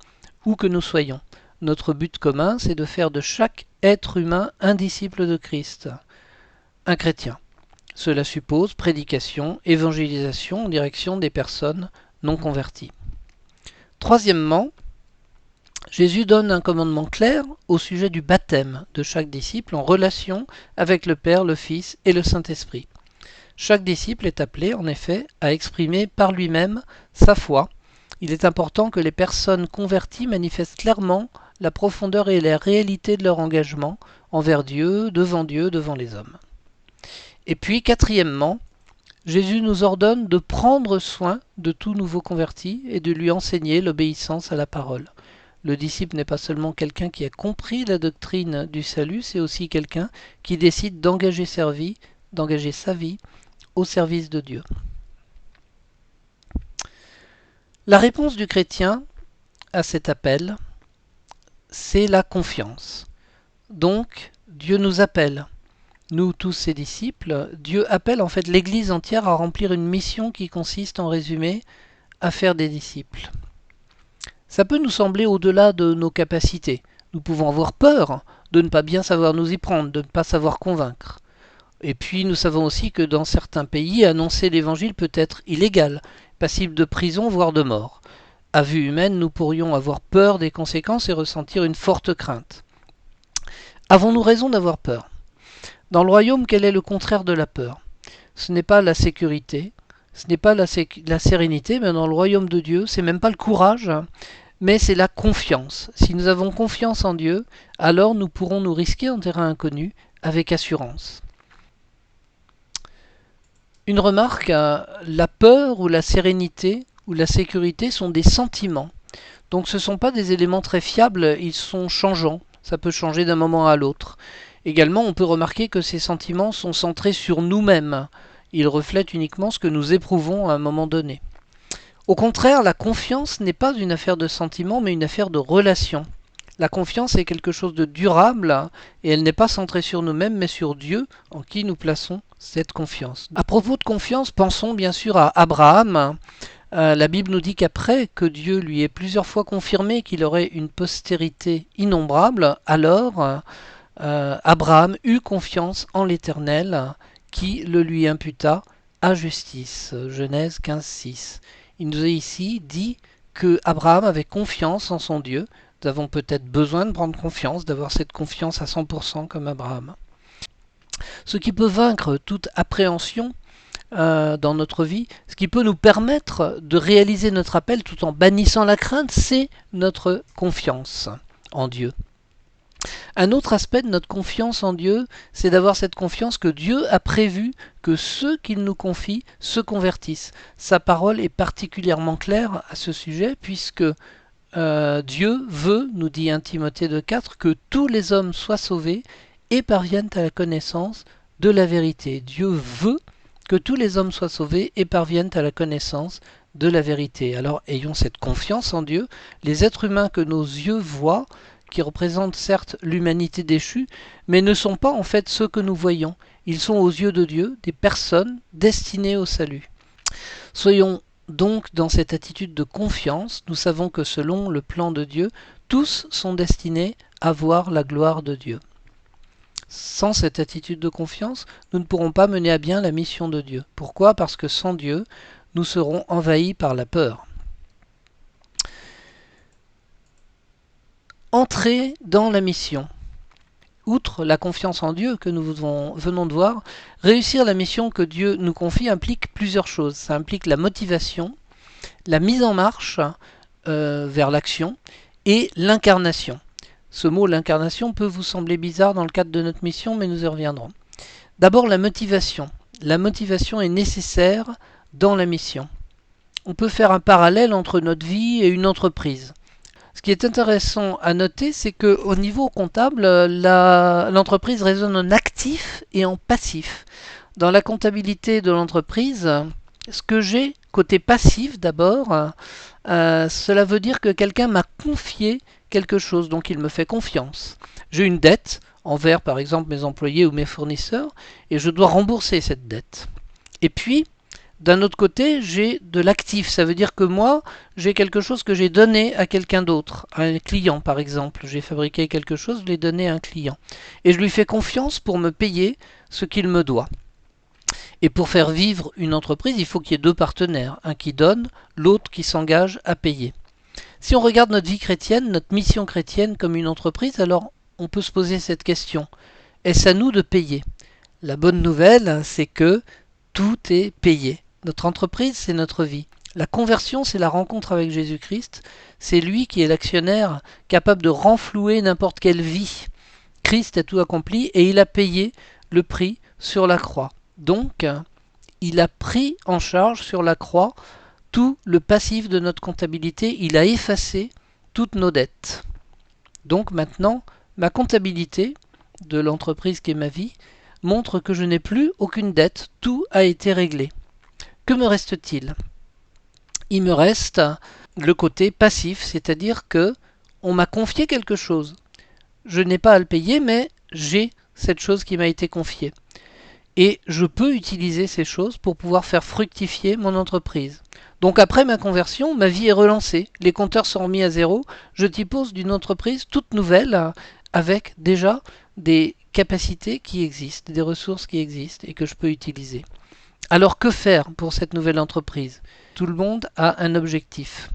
où que nous soyons. Notre but commun, c'est de faire de chaque être humain un disciple de Christ, un chrétien. Cela suppose prédication, évangélisation en direction des personnes non converties. Troisièmement, Jésus donne un commandement clair au sujet du baptême de chaque disciple en relation avec le Père, le Fils et le Saint-Esprit. Chaque disciple est appelé, en effet, à exprimer par lui-même sa foi. Il est important que les personnes converties manifestent clairement la profondeur et la réalité de leur engagement envers Dieu, devant les hommes. Et puis, quatrièmement, Jésus nous ordonne de prendre soin de tout nouveau converti et de lui enseigner l'obéissance à la parole. Le disciple n'est pas seulement quelqu'un qui a compris la doctrine du salut, c'est aussi quelqu'un qui décide d'engager sa vie au service de Dieu. La réponse du chrétien à cet appel, c'est la confiance. Donc, Dieu nous appelle. Nous, tous ses disciples, Dieu appelle en fait l'Église entière à remplir une mission qui consiste en résumé à faire des disciples. Ça peut nous sembler au-delà de nos capacités. Nous pouvons avoir peur de ne pas bien savoir nous y prendre, de ne pas savoir convaincre. Et puis nous savons aussi que dans certains pays, annoncer l'évangile peut être illégal, passible de prison, voire de mort. À vue humaine, nous pourrions avoir peur des conséquences et ressentir une forte crainte. Avons-nous raison d'avoir peur ? Dans le royaume, quel est le contraire de la peur ? Ce n'est pas la sécurité, ce n'est pas la sérénité, mais dans le royaume de Dieu, c'est même pas le courage, mais c'est la confiance. Si nous avons confiance en Dieu, alors nous pourrons nous risquer en terrain inconnu avec assurance. Une remarque, la peur ou la sérénité ou la sécurité sont des sentiments. Donc ce ne sont pas des éléments très fiables, ils sont changeants. Ça peut changer d'un moment à l'autre. Également, on peut remarquer que ces sentiments sont centrés sur nous-mêmes. Ils reflètent uniquement ce que nous éprouvons à un moment donné. Au contraire, la confiance n'est pas une affaire de sentiments, mais une affaire de relation. La confiance est quelque chose de durable et elle n'est pas centrée sur nous-mêmes, mais sur Dieu en qui nous plaçons cette confiance. À propos de confiance, pensons bien sûr à Abraham. La Bible nous dit qu'après que Dieu lui ait plusieurs fois confirmé qu'il aurait une postérité innombrable, alors Abraham eut confiance en l'Éternel qui le lui imputa à justice. Genèse 15:6. Il nous est ici dit que Abraham avait confiance en son Dieu. Nous avons peut-être besoin de prendre confiance, d'avoir cette confiance à 100% comme Abraham. Ce qui peut vaincre toute appréhension dans notre vie, ce qui peut nous permettre de réaliser notre appel tout en bannissant la crainte, c'est notre confiance en Dieu. Un autre aspect de notre confiance en Dieu, c'est d'avoir cette confiance que Dieu a prévu que ceux qu'il nous confie se convertissent. Sa parole est particulièrement claire à ce sujet, puisque Dieu veut, nous dit 1 Timothée 2,4, que tous les hommes soient sauvés et parviennent à la connaissance de la vérité. Dieu veut que tous les hommes soient sauvés et parviennent à la connaissance de la vérité. Alors ayons cette confiance en Dieu. Les êtres humains que nos yeux voient, qui représentent certes l'humanité déchue, mais ne sont pas en fait ceux que nous voyons. Ils sont aux yeux de Dieu des personnes destinées au salut. Soyons donc dans cette attitude de confiance. Nous savons que selon le plan de Dieu, tous sont destinés à voir la gloire de Dieu. Sans cette attitude de confiance, nous ne pourrons pas mener à bien la mission de Dieu. Pourquoi ? Parce que sans Dieu, nous serons envahis par la peur. Entrer dans la mission. Outre la confiance en Dieu que nous venons de voir, réussir la mission que Dieu nous confie implique plusieurs choses. Ça implique la motivation, la mise en marche vers l'action et l'incarnation. Ce mot, l'incarnation, peut vous sembler bizarre dans le cadre de notre mission, mais nous y reviendrons. D'abord, la motivation. La motivation est nécessaire dans la mission. On peut faire un parallèle entre notre vie et une entreprise. Ce qui est intéressant à noter, c'est qu'au niveau comptable, l'entreprise raisonne en actif et en passif. Dans la comptabilité de l'entreprise, ce que j'ai côté passif d'abord, cela veut dire que quelqu'un m'a confié quelque chose, donc il me fait confiance. J'ai une dette envers par exemple mes employés ou mes fournisseurs et je dois rembourser cette dette. Et puis, d'un autre côté, j'ai de l'actif, ça veut dire que moi, j'ai quelque chose que j'ai donné à quelqu'un d'autre, à un client par exemple. J'ai fabriqué quelque chose, je l'ai donné à un client. Et je lui fais confiance pour me payer ce qu'il me doit. Et pour faire vivre une entreprise, il faut qu'il y ait deux partenaires, un qui donne, l'autre qui s'engage à payer. Si on regarde notre vie chrétienne, notre mission chrétienne comme une entreprise, alors on peut se poser cette question. Est-ce à nous de payer ? La bonne nouvelle, c'est que tout est payé. Notre entreprise, c'est notre vie. La conversion, c'est la rencontre avec Jésus-Christ. C'est lui qui est l'actionnaire capable de renflouer n'importe quelle vie. Christ a tout accompli et il a payé le prix sur la croix. Donc, il a pris en charge sur la croix tout le passif de notre comptabilité. Il a effacé toutes nos dettes. Donc maintenant, ma comptabilité de l'entreprise qui est ma vie montre que je n'ai plus aucune dette, tout a été réglé. Que me reste-t-il? Il me reste le côté passif, c'est-à-dire que on m'a confié quelque chose. Je n'ai pas à le payer, mais j'ai cette chose qui m'a été confiée. Et je peux utiliser ces choses pour pouvoir faire fructifier mon entreprise. Donc après ma conversion, ma vie est relancée. Les compteurs sont remis à zéro. Je dispose d'une entreprise toute nouvelle avec déjà des capacités qui existent, des ressources qui existent et que je peux utiliser. Alors que faire pour cette nouvelle entreprise? Tout le monde a un objectif.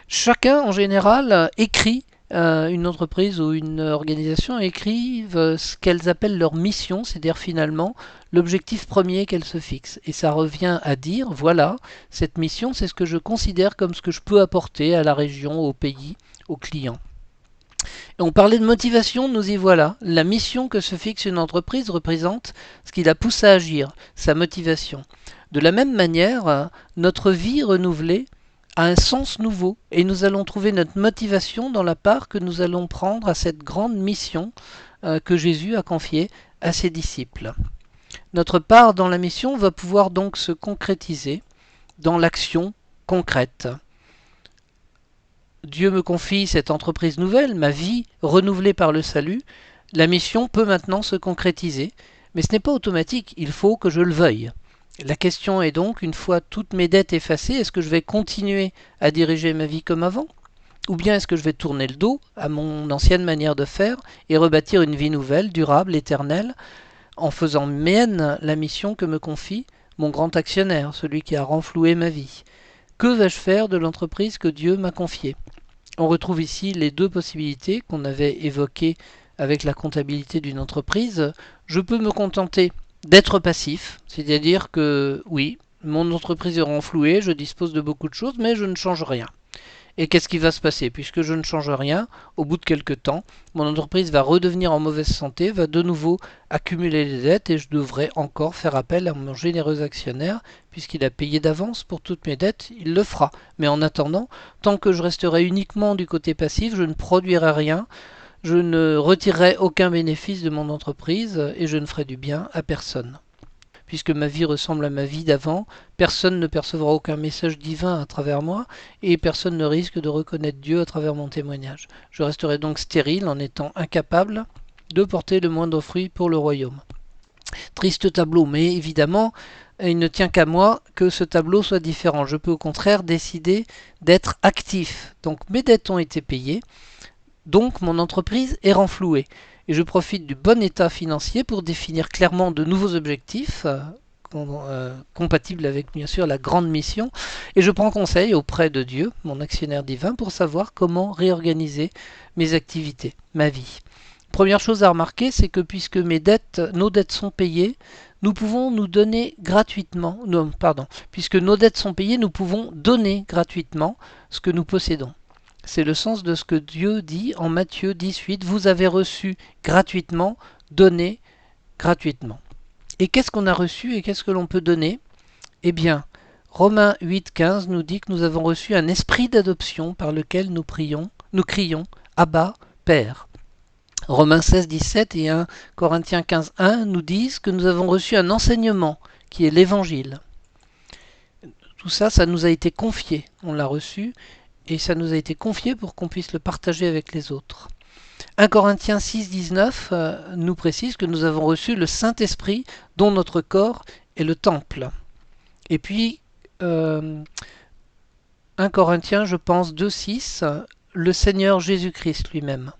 Chacun en général écrit, une entreprise ou une organisation écrivent ce qu'elles appellent leur mission, c'est-à-dire finalement l'objectif premier qu'elles se fixent. Et ça revient à dire, voilà, cette mission, c'est ce que je considère comme ce que je peux apporter à la région, au pays, aux clients. Et on parlait de motivation, nous y voilà. La mission que se fixe une entreprise représente ce qui la pousse à agir, sa motivation. De la même manière, notre vie renouvelée a un sens nouveau et nous allons trouver notre motivation dans la part que nous allons prendre à cette grande mission que Jésus a confiée à ses disciples. Notre part dans la mission va pouvoir donc se concrétiser dans l'action concrète. Dieu me confie cette entreprise nouvelle, ma vie renouvelée par le salut. La mission peut maintenant se concrétiser, mais ce n'est pas automatique, il faut que je le veuille. La question est donc, une fois toutes mes dettes effacées, est-ce que je vais continuer à diriger ma vie comme avant? Ou bien est-ce que je vais tourner le dos à mon ancienne manière de faire et rebâtir une vie nouvelle, durable, éternelle, en faisant mienne la mission que me confie mon grand actionnaire, celui qui a renfloué ma vie? Que vais-je faire de l'entreprise que Dieu m'a confiée? On retrouve ici les deux possibilités qu'on avait évoquées avec la comptabilité d'une entreprise. Je peux me contenter d'être passif, c'est-à-dire que oui, mon entreprise est renflouée, je dispose de beaucoup de choses, mais je ne change rien. Et qu'est-ce qui va se passer? Puisque je ne change rien, au bout de quelques temps, mon entreprise va redevenir en mauvaise santé, va de nouveau accumuler les dettes et je devrais encore faire appel à mon généreux actionnaire, puisqu'il a payé d'avance pour toutes mes dettes, il le fera. Mais en attendant, tant que je resterai uniquement du côté passif, je ne produirai rien, je ne retirerai aucun bénéfice de mon entreprise et je ne ferai du bien à personne. Puisque ma vie ressemble à ma vie d'avant, personne ne percevra aucun message divin à travers moi et personne ne risque de reconnaître Dieu à travers mon témoignage. Je resterai donc stérile en étant incapable de porter le moindre fruit pour le royaume. Triste tableau, mais évidemment, il ne tient qu'à moi que ce tableau soit différent. Je peux au contraire décider d'être actif. Donc mes dettes ont été payées. Donc mon entreprise est renflouée et je profite du bon état financier pour définir clairement de nouveaux objectifs compatibles avec bien sûr la grande mission et je prends conseil auprès de Dieu, mon actionnaire divin, pour savoir comment réorganiser mes activités, ma vie. Première chose à remarquer, c'est que puisque nos dettes sont payées, nous pouvons nous donner gratuitement, puisque nos dettes sont payées, nous pouvons donner gratuitement ce que nous possédons. C'est le sens de ce que Dieu dit en Matthieu 18, vous avez reçu gratuitement, donnez gratuitement. Et qu'est-ce qu'on a reçu et qu'est-ce que l'on peut donner? Eh bien, Romains 8, 15 nous dit que nous avons reçu un esprit d'adoption par lequel nous crions, Abba, Père. Romains 16, 17 et 1 Corinthiens 15, 1 nous disent que nous avons reçu un enseignement qui est l'évangile. Tout ça, ça nous a été confié, on l'a reçu. Et ça nous a été confié pour qu'on puisse le partager avec les autres. 1 Corinthiens 6, 19 nous précise que nous avons reçu le Saint-Esprit dont notre corps est le temple. Et puis 1 Corinthiens, je pense, 2, 6, le Seigneur Jésus-Christ lui-même.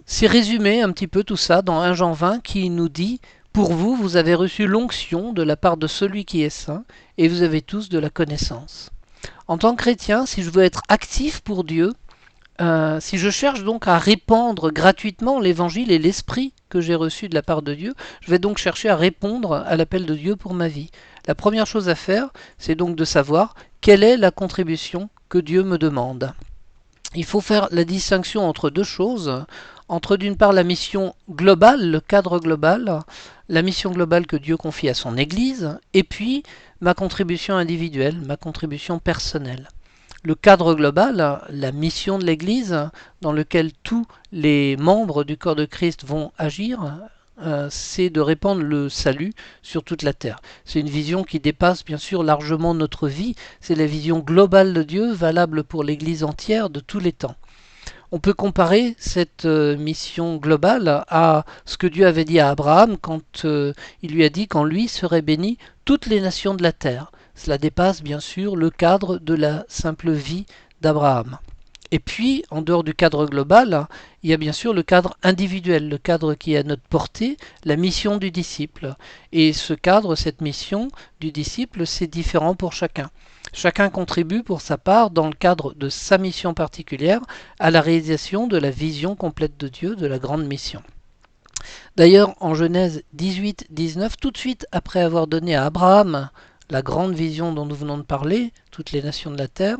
C'est résumé un petit peu tout ça dans 1 Jean 20 qui nous dit « Pour vous, vous avez reçu l'onction de la part de celui qui est saint et vous avez tous de la connaissance. » En tant que chrétien, si je veux être actif pour Dieu, si je cherche donc à répandre gratuitement l'évangile et l'esprit que j'ai reçu de la part de Dieu, je vais donc chercher à répondre à l'appel de Dieu pour ma vie. La première chose à faire, c'est donc de savoir quelle est la contribution que Dieu me demande. Il faut faire la distinction entre deux choses, entre d'une part la mission globale, le cadre global, la mission globale que Dieu confie à son Église, et puis ma contribution individuelle, ma contribution personnelle. Le cadre global, la mission de l'Église, dans lequel tous les membres du corps de Christ vont agir, c'est de répandre le salut sur toute la terre. C'est une vision qui dépasse bien sûr largement notre vie, c'est la vision globale de Dieu, valable pour l'Église entière de tous les temps. On peut comparer cette mission globale à ce que Dieu avait dit à Abraham quand il lui a dit qu'en lui seraient bénies toutes les nations de la terre. Cela dépasse bien sûr le cadre de la simple vie d'Abraham. Et puis, en dehors du cadre global, il y a bien sûr le cadre individuel, le cadre qui est à notre portée, la mission du disciple. Et ce cadre, cette mission du disciple, c'est différent pour chacun. Chacun contribue pour sa part, dans le cadre de sa mission particulière, à la réalisation de la vision complète de Dieu, de la grande mission. D'ailleurs, en Genèse 18-19, tout de suite après avoir donné à Abraham la grande vision dont nous venons de parler, toutes les nations de la terre,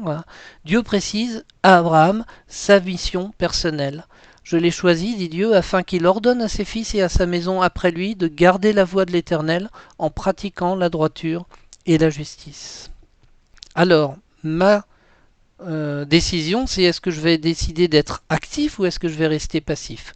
Dieu précise à Abraham sa mission personnelle. Je l'ai choisi, dit Dieu, afin qu'il ordonne à ses fils et à sa maison après lui de garder la voie de l'Éternel en pratiquant la droiture et la justice. Alors, ma décision, c'est est-ce que je vais décider d'être actif ou est-ce que je vais rester passif ?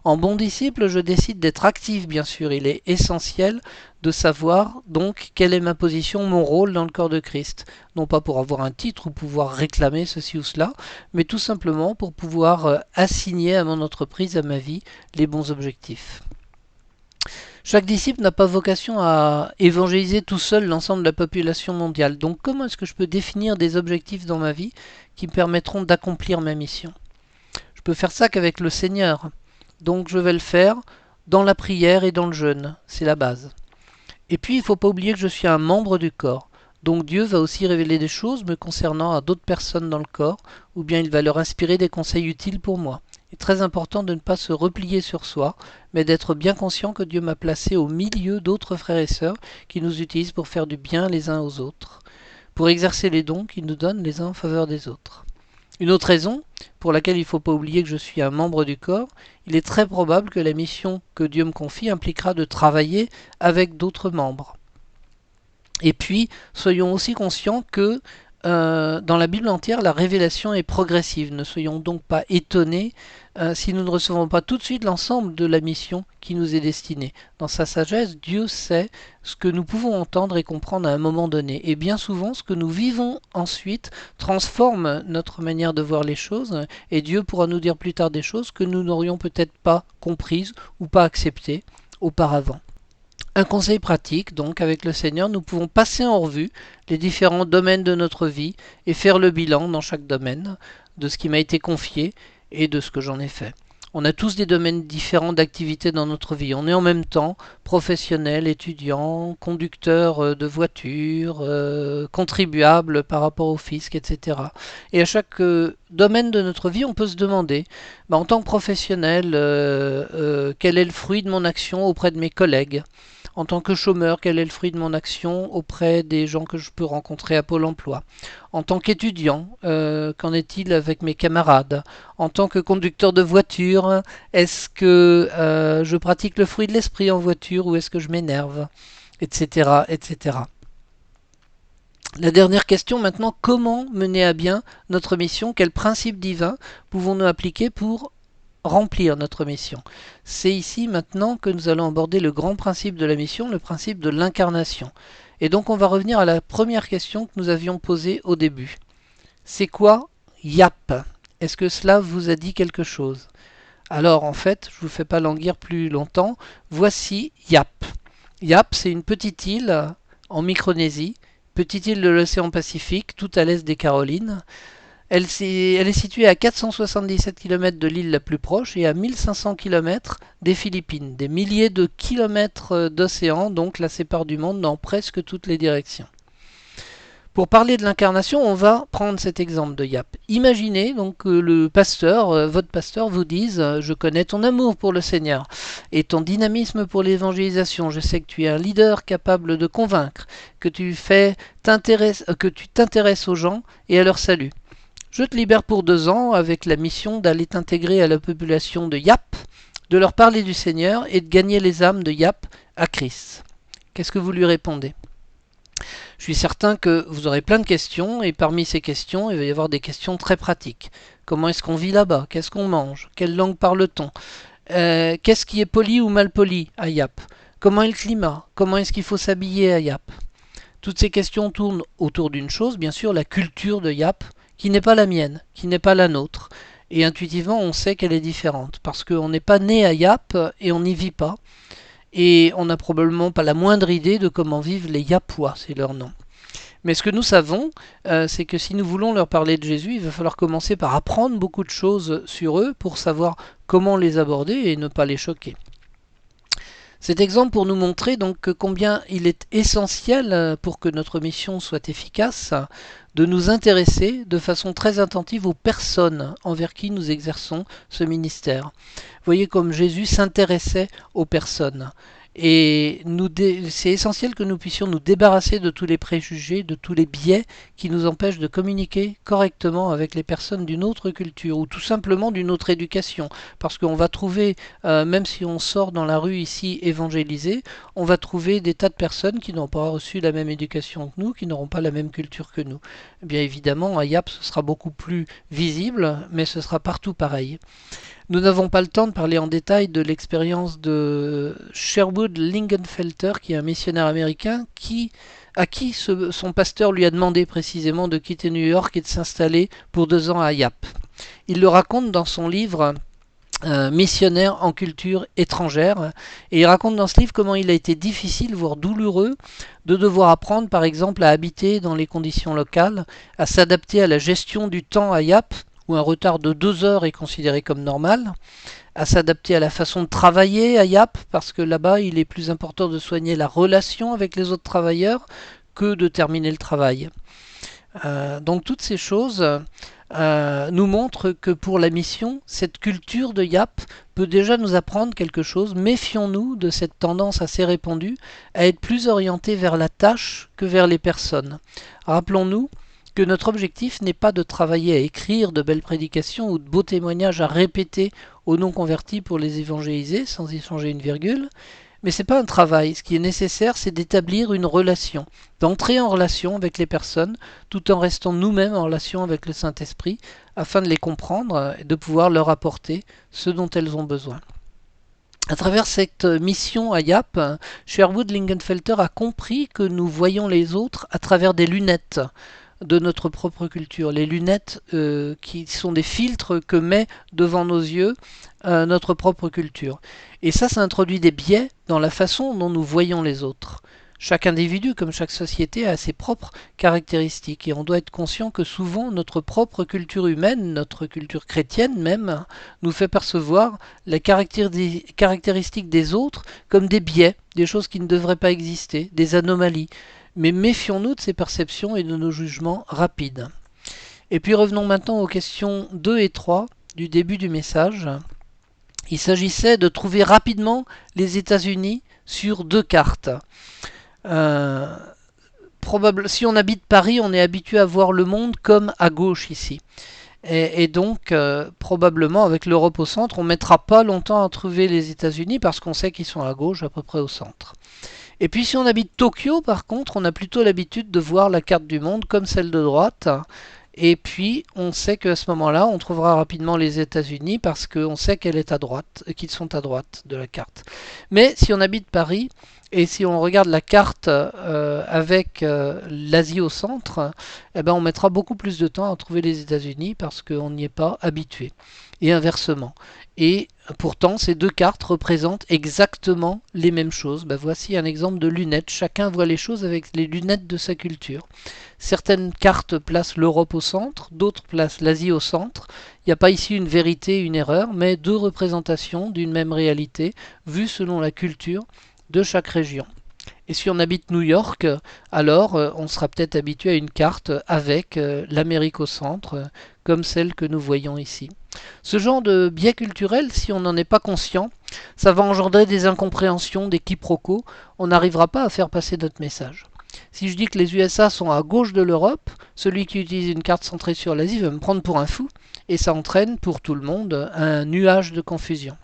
En bon disciple, je décide d'être actif, bien sûr. Il est essentiel de savoir donc quelle est ma position, mon rôle dans le corps de Christ. Non pas pour avoir un titre ou pouvoir réclamer ceci ou cela, mais tout simplement pour pouvoir assigner à mon entreprise, à ma vie, les bons objectifs. Chaque disciple n'a pas vocation à évangéliser tout seul l'ensemble de la population mondiale. Donc comment est-ce que je peux définir des objectifs dans ma vie qui me permettront d'accomplir ma mission ? Je peux faire ça qu'avec le Seigneur. Donc je vais le faire dans la prière et dans le jeûne, c'est la base. Et puis il ne faut pas oublier que je suis un membre du corps. Donc Dieu va aussi révéler des choses me concernant à d'autres personnes dans le corps, ou bien il va leur inspirer des conseils utiles pour moi. Il est très important de ne pas se replier sur soi, mais d'être bien conscient que Dieu m'a placé au milieu d'autres frères et sœurs qui nous utilisent pour faire du bien les uns aux autres, pour exercer les dons qu'il nous donne les uns en faveur des autres. Une autre raison pour laquelle il ne faut pas oublier que je suis un membre du corps, il est très probable que la mission que Dieu me confie impliquera de travailler avec d'autres membres. Et puis, soyons aussi conscients que dans la Bible entière, la révélation est progressive. Ne soyons donc pas étonnés si nous ne recevons pas tout de suite l'ensemble de la mission qui nous est destinée. Dans sa sagesse, Dieu sait ce que nous pouvons entendre et comprendre à un moment donné. Et bien souvent, ce que nous vivons ensuite transforme notre manière de voir les choses. Et Dieu pourra nous dire plus tard des choses que nous n'aurions peut-être pas comprises ou pas acceptées auparavant. Un conseil pratique, donc, avec le Seigneur, nous pouvons passer en revue les différents domaines de notre vie et faire le bilan dans chaque domaine de ce qui m'a été confié et de ce que j'en ai fait. On a tous des domaines différents d'activité dans notre vie. On est en même temps professionnel, étudiant, conducteur de voiture, contribuable par rapport au fisc, etc. Et à chaque domaine de notre vie, on peut se demander, en tant que professionnel, quel est le fruit de mon action auprès de mes collègues ? En tant que chômeur, quel est le fruit de mon action auprès des gens que je peux rencontrer à Pôle emploi ? En tant qu'étudiant, qu'en est-il avec mes camarades ? En tant que conducteur de voiture, est-ce que je pratique le fruit de l'esprit en voiture ou est-ce que je m'énerve ? Etc., etc. La dernière question maintenant, comment mener à bien notre mission ? Quels principes divins pouvons-nous appliquer pour remplir notre mission ? C'est ici maintenant que nous allons aborder le grand principe de la mission, le principe de l'incarnation. Et donc on va revenir à la première question que nous avions posée au début. C'est quoi YAP ? Est-ce que cela vous a dit quelque chose ? Alors en fait, je ne vous fais pas languir plus longtemps, voici YAP. YAP, c'est une petite île en Micronésie, petite île de l'océan Pacifique, tout à l'est des Carolines. Elle est située à 477 km de l'île la plus proche et à 1500 km des Philippines. Des milliers de kilomètres d'océan donc la séparent du monde dans presque toutes les directions. Pour parler de l'incarnation, on va prendre cet exemple de Yap. Imaginez donc que le pasteur, votre pasteur vous dise « Je connais ton amour pour le Seigneur et ton dynamisme pour l'évangélisation. Je sais que tu es un leader capable de convaincre, que tu t'intéresses aux gens et à leur salut. Je te libère pour 2 ans avec la mission d'aller t'intégrer à la population de Yap, de leur parler du Seigneur et de gagner les âmes de Yap à Christ. » Qu'est-ce que vous lui répondez ? Je suis certain que vous aurez plein de questions et parmi ces questions, il va y avoir des questions très pratiques. Comment est-ce qu'on vit là-bas? Qu'est-ce qu'on mange? Quelle langue parle-t-on? Qu'est-ce qui est poli ou mal poli à Yap? Comment est le climat? Comment est-ce qu'il faut s'habiller à Yap? Toutes ces questions tournent autour d'une chose, bien sûr, la culture de Yap, qui n'est pas la mienne, qui n'est pas la nôtre. Et intuitivement, on sait qu'elle est différente, parce qu'on n'est pas né à Yap et on n'y vit pas. Et on n'a probablement pas la moindre idée de comment vivent les Yapois, c'est leur nom. Mais ce que nous savons, c'est que si nous voulons leur parler de Jésus, il va falloir commencer par apprendre beaucoup de choses sur eux pour savoir comment les aborder et ne pas les choquer. Cet exemple pour nous montrer donc combien il est essentiel pour que notre mission soit efficace de nous intéresser de façon très attentive aux personnes envers qui nous exerçons ce ministère. Vous voyez comme Jésus s'intéressait aux personnes. Et c'est essentiel que nous puissions nous débarrasser de tous les préjugés, de tous les biais qui nous empêchent de communiquer correctement avec les personnes d'une autre culture ou tout simplement d'une autre éducation. Parce qu'on va trouver, même si on sort dans la rue ici évangélisé, on va trouver des tas de personnes qui n'ont pas reçu la même éducation que nous, qui n'auront pas la même culture que nous. Bien évidemment, à Yap, ce sera beaucoup plus visible, mais ce sera partout pareil. Nous n'avons pas le temps de parler en détail de l'expérience de Sherwood Lingenfelter, qui est un missionnaire américain à qui son pasteur lui a demandé précisément de quitter New York et de s'installer pour 2 ans à Yap. Il le raconte dans son livre Missionnaire en culture étrangère, et il raconte dans ce livre comment il a été difficile, voire douloureux, de devoir apprendre par exemple à habiter dans les conditions locales, à s'adapter à la gestion du temps à Yap, où un retard de 2 heures est considéré comme normal, à s'adapter à la façon de travailler à Yap, parce que là-bas il est plus important de soigner la relation avec les autres travailleurs que de terminer le travail. Donc toutes ces choses nous montrent que pour la mission, cette culture de Yap peut déjà nous apprendre quelque chose. Méfions-nous de cette tendance assez répandue à être plus orienté vers la tâche que vers les personnes. Rappelons-nous que notre objectif n'est pas de travailler à écrire de belles prédications ou de beaux témoignages à répéter aux non-convertis pour les évangéliser sans y changer une virgule, mais ce n'est pas un travail. Ce qui est nécessaire, c'est d'établir une relation, d'entrer en relation avec les personnes tout en restant nous-mêmes en relation avec le Saint-Esprit afin de les comprendre et de pouvoir leur apporter ce dont elles ont besoin. À travers cette mission à Yap, Sherwood Lingenfelter a compris que nous voyons les autres à travers des lunettes de notre propre culture, les lunettes qui sont des filtres que met devant nos yeux notre propre culture. Et ça introduit des biais dans la façon dont nous voyons les autres. Chaque individu, comme chaque société, a ses propres caractéristiques et on doit être conscient que souvent notre propre culture humaine, notre culture chrétienne même, nous fait percevoir les caractéristiques des autres comme des biais, des choses qui ne devraient pas exister, des anomalies. Mais méfions-nous de ces perceptions et de nos jugements rapides. Et puis revenons maintenant aux questions 2 et 3 du début du message. Il s'agissait de trouver rapidement les États-Unis sur 2 cartes. Si on habite Paris, on est habitué à voir le monde comme à gauche ici. Et donc, probablement, avec l'Europe au centre, on ne mettra pas longtemps à trouver les États-Unis parce qu'on sait qu'ils sont à gauche, à peu près au centre. Et puis si on habite Tokyo, par contre, on a plutôt l'habitude de voir la carte du monde comme celle de droite. Et puis on sait qu'à ce moment-là, on trouvera rapidement les États-Unis parce qu'on sait qu'ils sont à droite de la carte. Mais si on habite Paris et si on regarde la carte avec l'Asie au centre, eh ben on mettra beaucoup plus de temps à trouver les États-Unis parce qu'on n'y est pas habitué. Et inversement. Et pourtant, ces 2 cartes représentent exactement les mêmes choses. Voici un exemple de lunettes. Chacun voit les choses avec les lunettes de sa culture. Certaines cartes placent l'Europe au centre, d'autres placent l'Asie au centre. Il n'y a pas ici une vérité, une erreur, mais 2 représentations d'une même réalité, vues selon la culture de chaque région. Et si on habite New York, alors on sera peut-être habitué à une carte avec l'Amérique au centre, comme celle que nous voyons ici. Ce genre de biais culturel, si on n'en est pas conscient, ça va engendrer des incompréhensions, des quiproquos. On n'arrivera pas à faire passer notre message. Si je dis que les USA sont à gauche de l'Europe, celui qui utilise une carte centrée sur l'Asie va me prendre pour un fou, et ça entraîne pour tout le monde un nuage de confusion.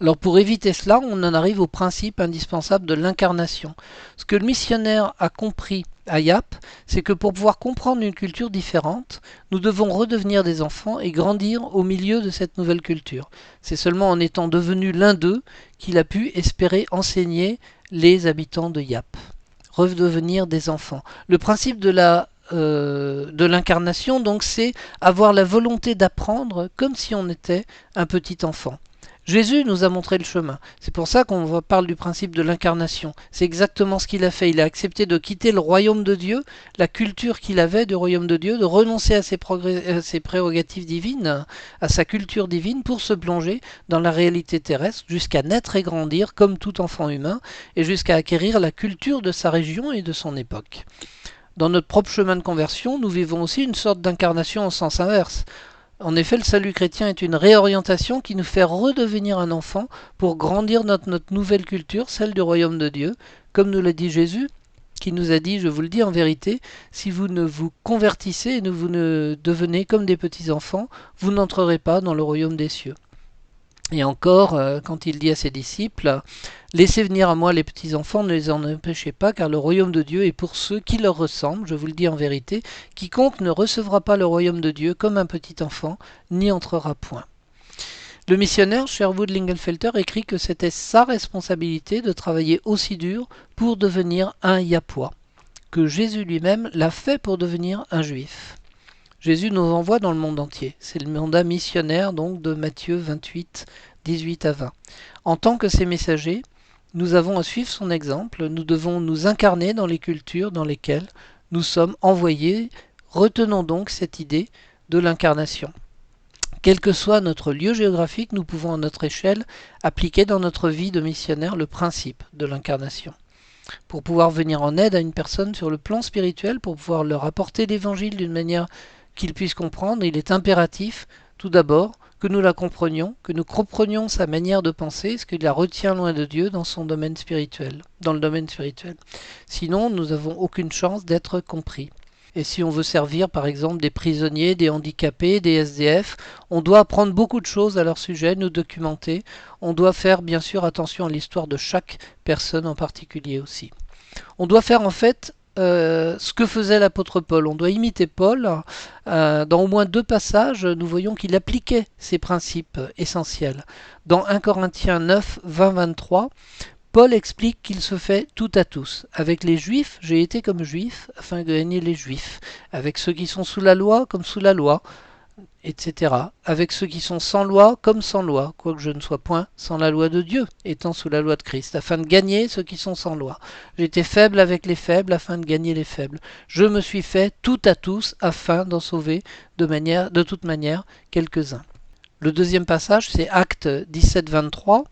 Alors pour éviter cela, on en arrive au principe indispensable de l'incarnation. Ce que le missionnaire a compris à Yap, c'est que pour pouvoir comprendre une culture différente, nous devons redevenir des enfants et grandir au milieu de cette nouvelle culture. C'est seulement en étant devenu l'un d'eux qu'il a pu espérer enseigner les habitants de Yap. Redevenir des enfants. Le principe de l'incarnation, donc, c'est avoir la volonté d'apprendre comme si on était un petit enfant. Jésus nous a montré le chemin. C'est pour ça qu'on parle du principe de l'incarnation. C'est exactement ce qu'il a fait. Il a accepté de quitter le royaume de Dieu, la culture qu'il avait du royaume de Dieu, de renoncer à ses prérogatives divines, à sa culture divine, pour se plonger dans la réalité terrestre, jusqu'à naître et grandir comme tout enfant humain, et jusqu'à acquérir la culture de sa région et de son époque. Dans notre propre chemin de conversion, nous vivons aussi une sorte d'incarnation en sens inverse. En effet, le salut chrétien est une réorientation qui nous fait redevenir un enfant pour grandir notre nouvelle culture, celle du royaume de Dieu, comme nous l'a dit Jésus, qui nous a dit, je vous le dis en vérité, si vous ne vous convertissez et vous ne devenez comme des petits-enfants, vous n'entrerez pas dans le royaume des cieux. Et encore, quand il dit à ses disciples, laissez venir à moi les petits-enfants, ne les en empêchez pas, car le royaume de Dieu est pour ceux qui leur ressemblent, je vous le dis en vérité, quiconque ne recevra pas le royaume de Dieu comme un petit enfant, n'y entrera point. Le missionnaire Sherwood Lingenfelter écrit que c'était sa responsabilité de travailler aussi dur pour devenir un Yapois, que Jésus lui-même l'a fait pour devenir un Juif. Jésus nous envoie dans le monde entier. C'est le mandat missionnaire donc de Matthieu 28, 18 à 20. En tant que ses messagers, nous avons à suivre son exemple. Nous devons nous incarner dans les cultures dans lesquelles nous sommes envoyés. Retenons donc cette idée de l'incarnation. Quel que soit notre lieu géographique, nous pouvons à notre échelle appliquer dans notre vie de missionnaire le principe de l'incarnation. Pour pouvoir venir en aide à une personne sur le plan spirituel, pour pouvoir leur apporter l'évangile d'une manière qu'ils puissent comprendre, il est impératif, tout d'abord, que nous la comprenions, que nous comprenions sa manière de penser, ce qui la retient loin de Dieu dans son domaine spirituel, dans le domaine spirituel. Sinon, nous n'avons aucune chance d'être compris. Et si on veut servir, par exemple, des prisonniers, des handicapés, des SDF, on doit apprendre beaucoup de choses à leur sujet, nous documenter. On doit faire, bien sûr, attention à l'histoire de chaque personne en particulier aussi. On doit faire, en fait, ce que faisait l'apôtre Paul. On doit imiter Paul. Dans au moins 2 passages, nous voyons qu'il appliquait ces principes essentiels. Dans 1 Corinthiens 9, 20-23, Paul explique qu'il se fait tout à tous. Avec les Juifs, j'ai été comme Juif afin de gagner les Juifs. Avec ceux qui sont sous la loi, comme sous la loi, etc. Avec ceux qui sont sans loi, comme sans loi, quoique je ne sois point sans la loi de Dieu, étant sous la loi de Christ, afin de gagner ceux qui sont sans loi. J'étais faible avec les faibles, afin de gagner les faibles. Je me suis fait tout à tous, afin d'en sauver de toute manière quelques-uns. Le deuxième passage, c'est Actes 17, 23,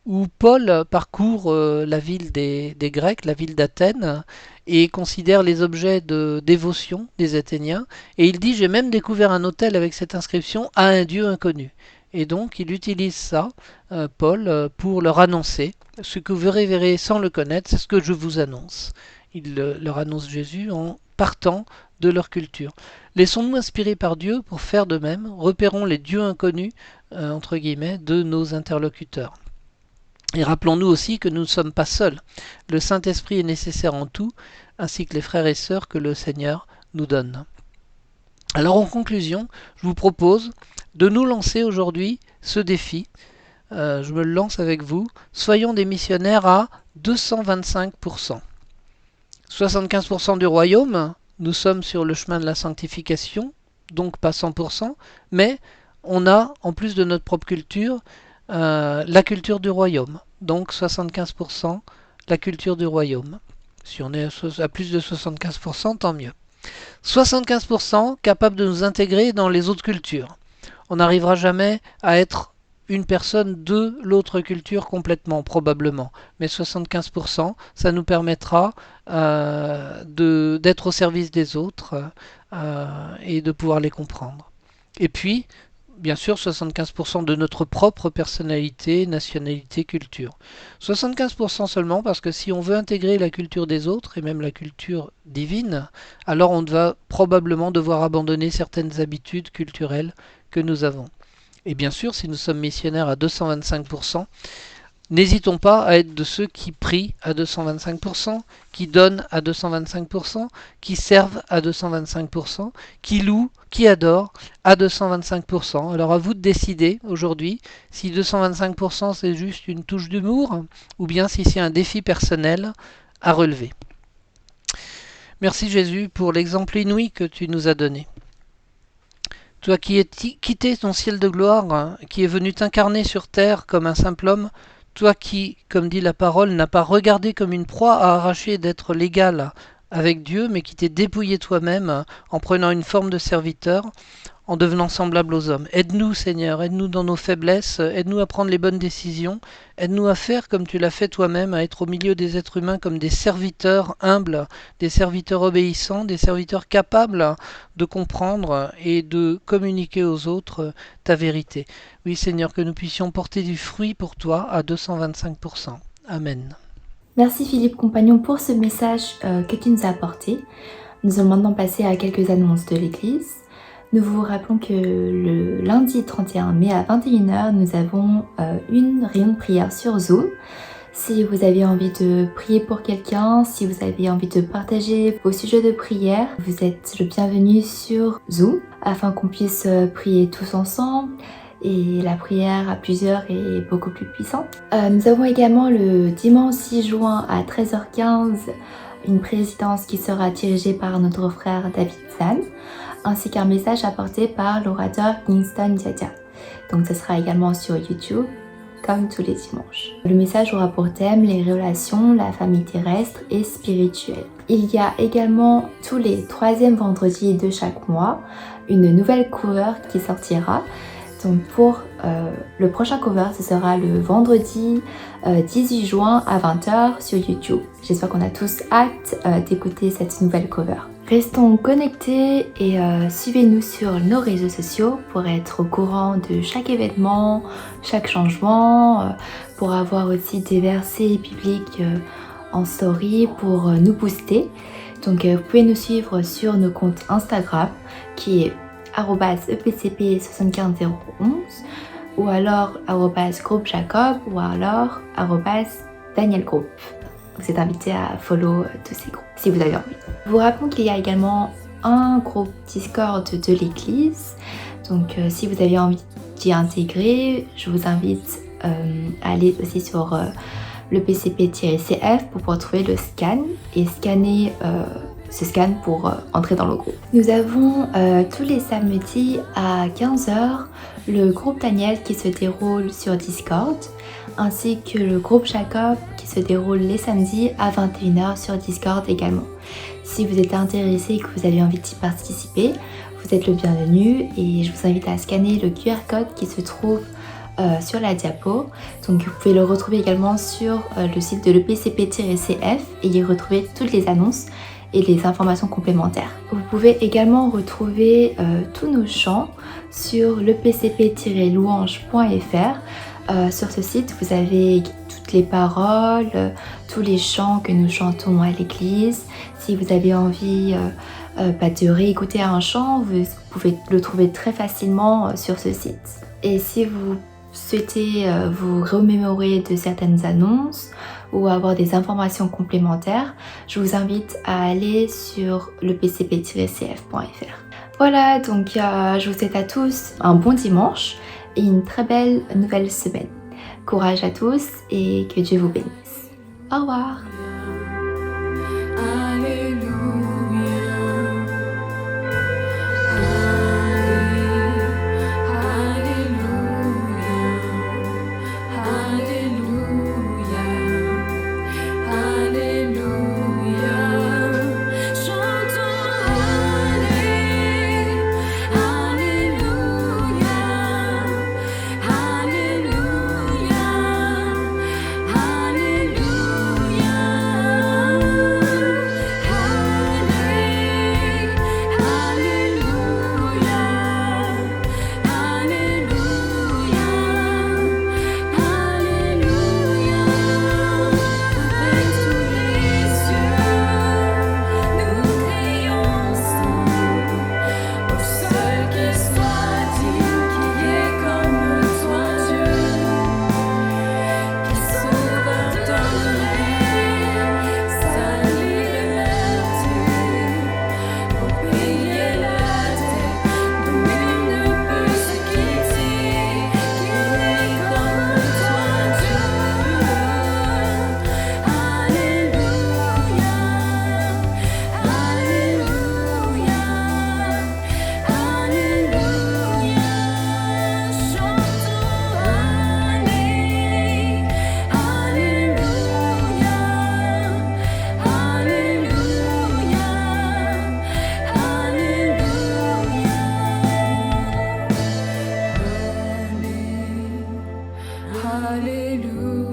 où Paul parcourt la ville des Grecs, la ville d'Athènes, et considère les objets de dévotion des Athéniens. Et il dit, j'ai même découvert un autel avec cette inscription à un Dieu inconnu. Et donc il utilise ça, Paul, pour leur annoncer, ce que vous verrez sans le connaître, c'est ce que je vous annonce. Il leur annonce Jésus en partant de leur culture. Laissons-nous inspirer par Dieu pour faire de même, repérons les dieux inconnus, entre guillemets, de nos interlocuteurs. Et rappelons-nous aussi que nous ne sommes pas seuls. Le Saint-Esprit est nécessaire en tout, ainsi que les frères et sœurs que le Seigneur nous donne. Alors en conclusion, je vous propose de nous lancer aujourd'hui ce défi. Je me le lance avec vous. Soyons des missionnaires à 225%. 75% du royaume, nous sommes sur le chemin de la sanctification, donc pas 100%, mais on a, en plus de notre propre culture, la culture du royaume, donc 75% la culture du royaume. Si on est à plus de 75%, tant mieux. 75% capable de nous intégrer dans les autres cultures. On n'arrivera jamais à être une personne de l'autre culture complètement, probablement. Mais 75%, ça nous permettra d'être au service des autres et de pouvoir les comprendre. Et puis, bien sûr, 75% de notre propre personnalité, nationalité, culture. 75% seulement parce que si on veut intégrer la culture des autres, et même la culture divine, alors on va probablement devoir abandonner certaines habitudes culturelles que nous avons. Et bien sûr, si nous sommes missionnaires à 225%, n'hésitons pas à être de ceux qui prient à 225%, qui donnent à 225%, qui servent à 225%, qui louent, qui adorent à 225%. Alors à vous de décider aujourd'hui si 225% c'est juste une touche d'humour ou bien si c'est un défi personnel à relever. Merci Jésus pour l'exemple inouï que tu nous as donné. Toi qui as quitté ton ciel de gloire, qui es venu t'incarner sur terre comme un simple homme, toi qui, comme dit la parole, n'as pas regardé comme une proie à arracher d'être l'égal avec Dieu, mais qui t'es dépouillé toi-même en prenant une forme de serviteur, en devenant semblable aux hommes. Aide-nous Seigneur, aide-nous dans nos faiblesses, aide-nous à prendre les bonnes décisions, aide-nous à faire comme tu l'as fait toi-même, à être au milieu des êtres humains comme des serviteurs humbles, des serviteurs obéissants, des serviteurs capables de comprendre et de communiquer aux autres ta vérité. Oui Seigneur, que nous puissions porter du fruit pour toi à 225%. Amen. Merci Philippe Compagnon pour ce message que tu nous as apporté. Nous allons maintenant passer à quelques annonces de l'Église. Nous vous rappelons que le lundi 31 mai à 21h, nous avons une réunion de prière sur Zoom. Si vous avez envie de prier pour quelqu'un, si vous avez envie de partager vos sujets de prière, vous êtes le bienvenu sur Zoom afin qu'on puisse prier tous ensemble. Et la prière à plusieurs est beaucoup plus puissante. Nous avons également le dimanche 6 juin à 13h15 une présidence qui sera dirigée par notre frère David Zan, ainsi qu'un message apporté par l'orateur Kingston Diadia. Donc ce sera également sur YouTube, comme tous les dimanches. Le message aura pour thème les relations, la famille terrestre et spirituelle. Il y a également tous les 3e vendredis de chaque mois une nouvelle cover qui sortira. Donc pour le prochain cover, ce sera le vendredi 18 juin à 20h sur YouTube. J'espère qu'on a tous hâte d'écouter cette nouvelle cover. Restons connectés et suivez-nous sur nos réseaux sociaux pour être au courant de chaque événement, chaque changement, pour avoir aussi des versets bibliques en story pour nous booster. Donc vous pouvez nous suivre sur nos comptes Instagram qui est @epcp75011 ou alors @groupe Jacob ou alors @Daniel Group. Vous êtes invité à follow tous ces groupes si vous avez envie. Vous rappelons qu'il y a également un groupe Discord de l'église. Donc si vous avez envie d'y intégrer, je vous invite à aller aussi sur le PCP-CF pour pouvoir trouver le scan et scanner ce scan pour entrer dans le groupe. Nous avons tous les samedis à 15h le groupe Daniel qui se déroule sur Discord, ainsi que le groupe Jacob qui se déroule les samedis à 21h sur Discord également. Si vous êtes intéressé et que vous avez envie d'y participer, vous êtes le bienvenu et je vous invite à scanner le QR code qui se trouve sur la diapo. Donc vous pouvez le retrouver également sur le site de l'EPCP-CF et y retrouver toutes les annonces et les informations complémentaires. Vous pouvez également retrouver tous nos chants sur lepcp-louange.fr. Sur ce site, vous avez toutes les paroles, tous les chants que nous chantons à l'église. Si vous avez envie de réécouter un chant, vous pouvez le trouver très facilement sur ce site. Et si vous souhaitez vous remémorer de certaines annonces ou avoir des informations complémentaires, je vous invite à aller sur lepcp-cf.fr. Voilà, donc je vous souhaite à tous un bon dimanche et une très belle nouvelle semaine. Courage à tous et que Dieu vous bénisse. Au revoir. Alléluia.